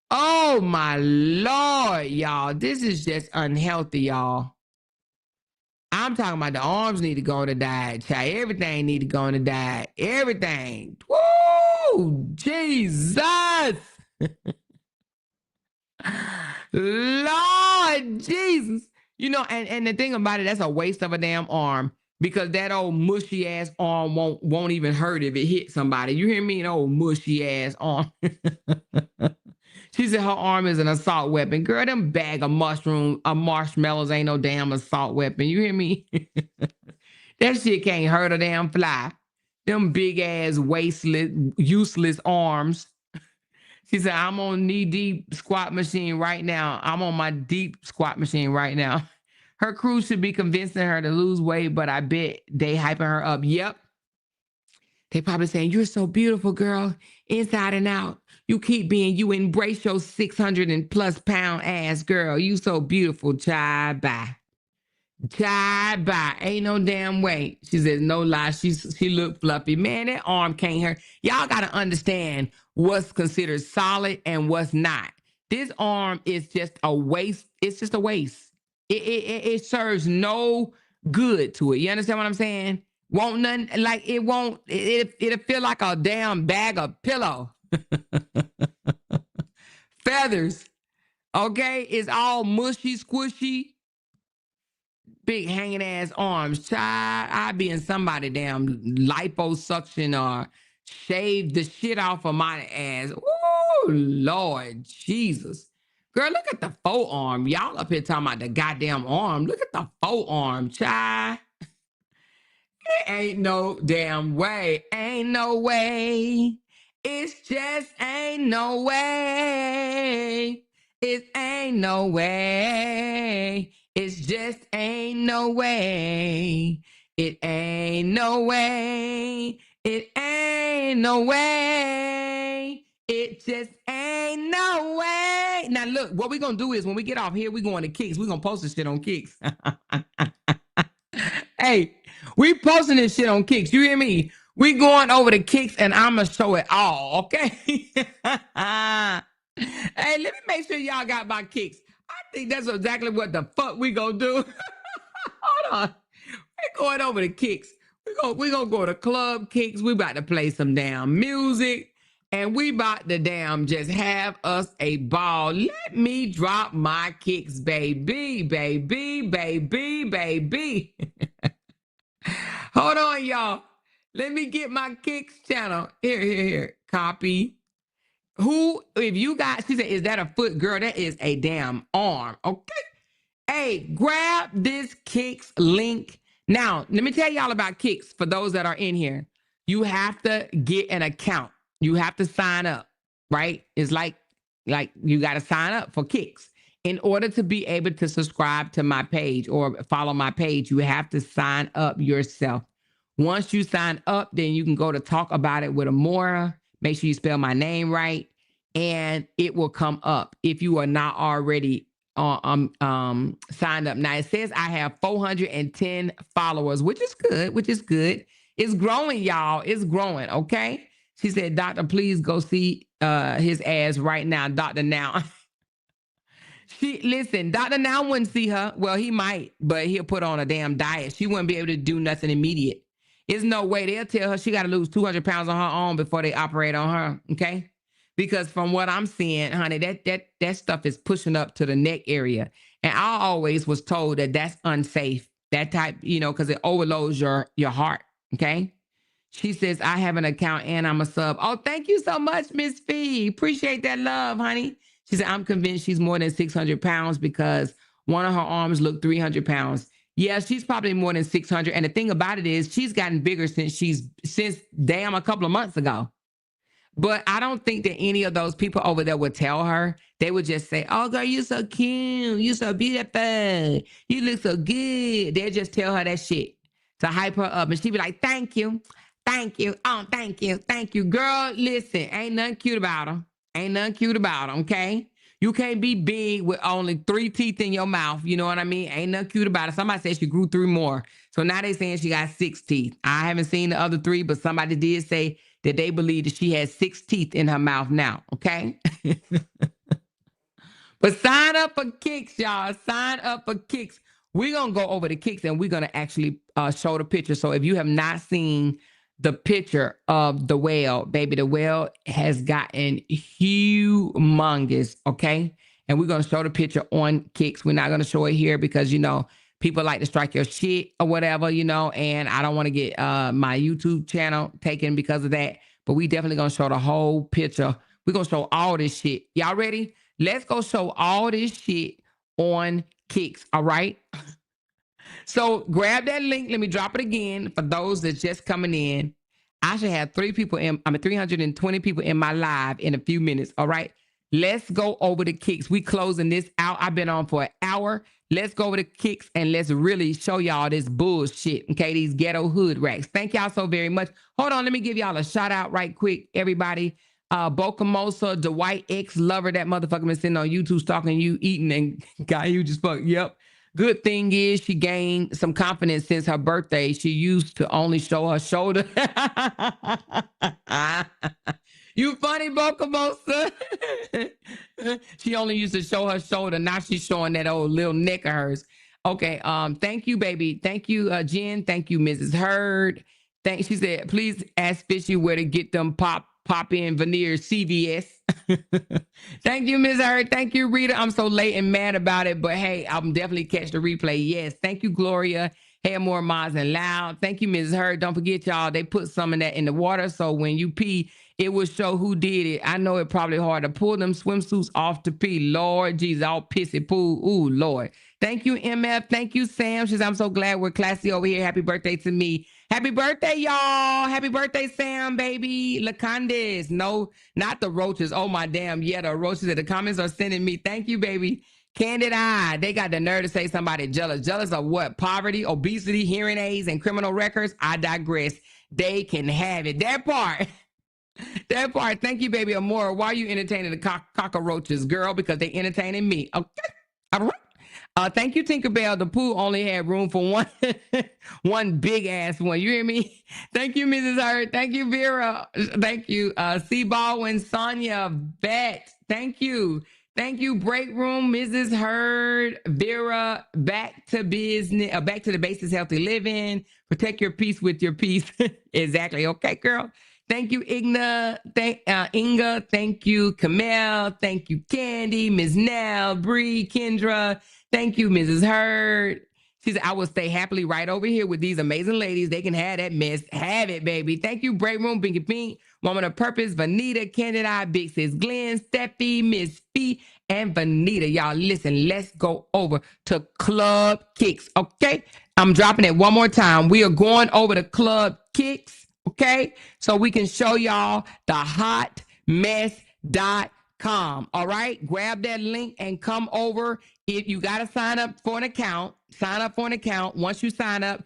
Oh my Lord, y'all. This is just unhealthy, y'all. I'm talking about the arms need to go to diet. Child. Everything need to go to diet. Everything. Woo! Jesus. Lord Jesus. You know, and the thing about it, that's a waste of a damn arm because that old mushy ass arm won't even hurt if it hit somebody. You hear me? An old mushy ass arm. She said her arm is an assault weapon. Girl, them bag of marshmallows ain't no damn assault weapon. You hear me? That shit can't hurt a damn fly. Them big ass, wasteless, useless arms. She said, I'm on knee deep squat machine right now. I'm on my deep squat machine right now. Her crew should be convincing her to lose weight, but I bet they hyping her up. Yep. They probably saying, you're so beautiful, girl, inside and out. You keep being, you embrace your 600 and plus pound ass, girl. You so beautiful, child. Bye. Child, bye. Ain't no damn way. She says, no lie. She looked fluffy. Man, that arm can't hurt. Y'all got to understand what's considered solid and what's not. This arm is just a waste. It's just a waste. It serves no good to it. You understand what I'm saying? Won't none, like it won't, it'll feel like a damn bag of pillow. Feathers. Okay? It's all mushy, squishy. Big hanging ass arms. Child, I be in somebody damn liposuction or shave the shit off of my ass. Oh, Lord Jesus. Girl, look at the faux arm. Y'all up here talking about the goddamn arm. Look at the faux arm, child. Ain't no damn way. Ain't no way. It's just ain't no way. It ain't no way. It's just ain't no way. It ain't no way. It ain't no way. It just ain't no way. Now look, what we gonna do is when we get off here, we going to Kicks. We gonna post this shit on Kicks. Hey, we posting this shit on Kicks. You hear me? We going over the Kicks and I'ma show it all, okay? Hey, let me make sure y'all got my Kicks. I think that's exactly what the fuck we gonna do. Hold on. We're going over the Kicks. We're we gonna go to Club Kicks. We about to play some damn music. And we about to damn just have us a ball. Let me drop my kicks, baby, baby, baby, baby. Hold on, y'all. Let me get my kicks channel. Here. Copy. Who, if you got, she said, is that a foot? Girl, that is a damn arm. Okay. Hey, grab this Kicks link. Now, let me tell y'all about Kicks for those that are in here. You have to get an account. You have to sign up, right? It's like you got to sign up for Kicks. In order to be able to subscribe to my page or follow my page, you have to sign up yourself. Once you sign up, then you can go to talk about it with Amora. Make sure you spell my name right, and it will come up if you are not already signed up. Now it says I have 410 followers, which is good. It's growing, y'all. It's growing. Okay. She said, Doctor, please go see his ass right now. Dr. Now. Listen, Dr. Now wouldn't see her. Well, he might, but he'll put on a damn diet. She wouldn't be able to do nothing immediate. There's no way. They'll tell her she got to lose 200 pounds on her own before they operate on her. Okay. Because from what I'm seeing, honey, that stuff is pushing up to the neck area. And I always was told that that's unsafe. That type, because it overloads your heart. Okay. She says, I have an account and I'm a sub. Oh, thank you so much, Miss Fee. Appreciate that love, honey. She said, I'm convinced she's more than 600 pounds because one of her arms looked 300 pounds. Yeah, she's probably more than 600. And the thing about it is she's gotten bigger since damn a couple of months ago. But I don't think that any of those people over there would tell her. They would just say, oh, girl, you so cute. You so beautiful. You look so good. They'll just tell her that shit to hype her up. And she'd be like, thank you. Thank you. Oh, thank you. Thank you. Girl, listen, ain't nothing cute about her. Ain't nothing cute about them, okay? You can't be big with only 3 teeth in your mouth. You know what I mean? Ain't nothing cute about it. Somebody said she grew 3 more. So now they saying she got 6 teeth. I haven't seen the other 3, but somebody did say that they believe that she has 6 teeth in her mouth now, okay? But sign up for Kicks, y'all. Sign up for Kicks. We're going to go over the Kicks and we're going to actually show the picture. So if you have not seen the picture of the whale, baby, the whale has gotten humongous, okay? And we're going to show the picture on Kicks. We're not going to show it here because, people like to strike your shit or whatever, and I don't want to get my YouTube channel taken because of that. But we definitely going to show the whole picture. We're going to show all this shit. Y'all ready? Let's go show all this shit on Kicks, all right? So grab that link. Let me drop it again for those that's just coming in. I should have 320 people in my live in a few minutes. All right. Let's go over the Kicks. We closing this out. I've been on for an hour. Let's go over the Kicks and let's really show y'all this bullshit. Okay. These ghetto hood racks. Thank y'all so very much. Hold on. Let me give y'all a shout out right quick. Everybody. Bocamosa, the white ex-lover, that motherfucker been sitting on YouTube stalking you, eating and got huge as fuck. Yep. Good thing is she gained some confidence since her birthday. She used to only show her shoulder. You funny, Bocamosa. She only used to show her shoulder. Now she's showing that old little neck of hers. Okay. Thank you, baby. Thank you, Jen. Thank you, Mrs. Hurd. She said, please ask Fishy where to get them pop-in veneers, CVS. Thank you, Ms. Hurd. Thank you, Rita. I'm so late and mad about it, but hey, I'm definitely catch the replay. Yes. Thank you, Gloria. Hair more Maz and Loud. Thank you, Ms. Hurd. Don't forget, y'all, they put some of that in the water, so when you pee, it will show who did it. I know it probably hard to pull them swimsuits off to pee. Lord Jesus, all pissy poo. Ooh, Lord. Thank you, MF. Thank you, Sam. She says, I'm so glad we're classy over here. Happy birthday to me. Happy birthday, y'all. Happy birthday, Sam, baby. Lacandes. No, not the roaches. Oh, my damn. Yeah, the roaches that the comments are sending me. Thank you, baby. Candid Eye. They got the nerve to say somebody jealous. Jealous of what? Poverty, obesity, hearing aids, and criminal records? I digress. They can have it. That part. That part. Thank you, baby. Amora, why are you entertaining the cockroaches, girl? Because they entertaining me. Okay. All right. Thank you, Tinkerbell. The pool only had room for one, one big ass one. You hear me? Thank you, Mrs. Hurd. Thank you, Vera. Thank you, C. Baldwin, Sonia, Vet. Thank you. Thank you, Break Room, Mrs. Heard, Vera, Back to Business, Back to the Basics Healthy Living. Protect your peace with your peace. Exactly. Okay, girl. Thank you, Inga. Thank you, Kamel. Thank you, Candy, Ms. Nell, Bree, Kendra. Thank you, Mrs. Heard. She said, I will stay happily right over here with these amazing ladies. They can have that mess. Have it, baby. Thank you, Break Room, Pinky Pink, Woman of Purpose, Vanita, Candida, Big Sis Glenn, Steffi, Miss Fee, and Vanita. Y'all, listen, let's go over to Club Kicks, okay? I'm dropping it one more time. We are going over to Club Kicks, okay? So we can show y'all the hotmess.com, all right? Grab that link and come over. If you got to sign up for an account, Once you sign up,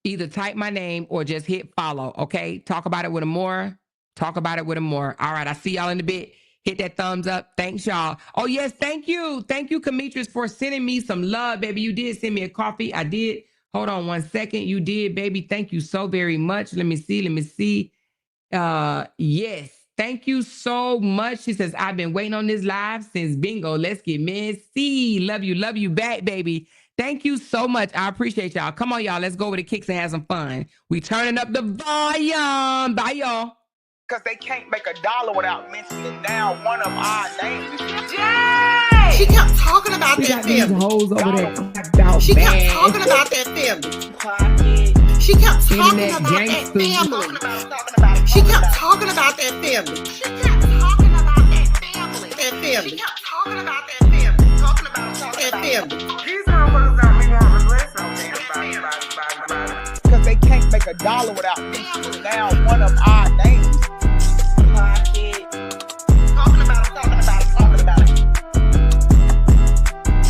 either type my name or just hit follow, okay? Talk about it with a more. All right, I see y'all in a bit. Hit that thumbs up. Thanks, y'all. Oh, yes, thank you. Thank you, Kamitris, for sending me some love, baby. You did send me a coffee. I did. Hold on one second. You did, baby. Thank you so very much. Let me see. Yes. Thank you so much. She says, I've been waiting on this live since bingo. Let's get messy. Love you back, baby. Thank you so much. I appreciate y'all. Come on, y'all. Let's go over to Kicks and have some fun. We turning up the volume. Bye, y'all. Because they can't make $1 without mentioning down one of our names. Jay! She kept talking about that family. Hoes over there. She kept talking about that family. She kept talking about that family. She kept talking about that family. She kept talking about that family. That family. She kept talking about that family. Talking about that family. These motherfuckers don't be wanting to listen on damn. Because they can't make $1 without mentioning down one of our names. Talking about it.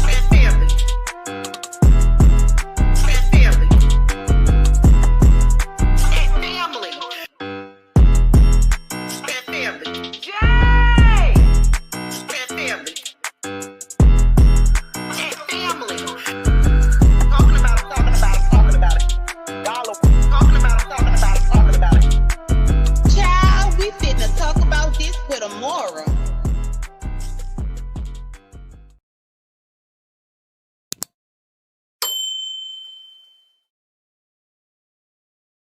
That family. That family. That family. Jay! That family. That family. Talking about it. Dollar. Talking about it. Child, we finna talk about this with a moral.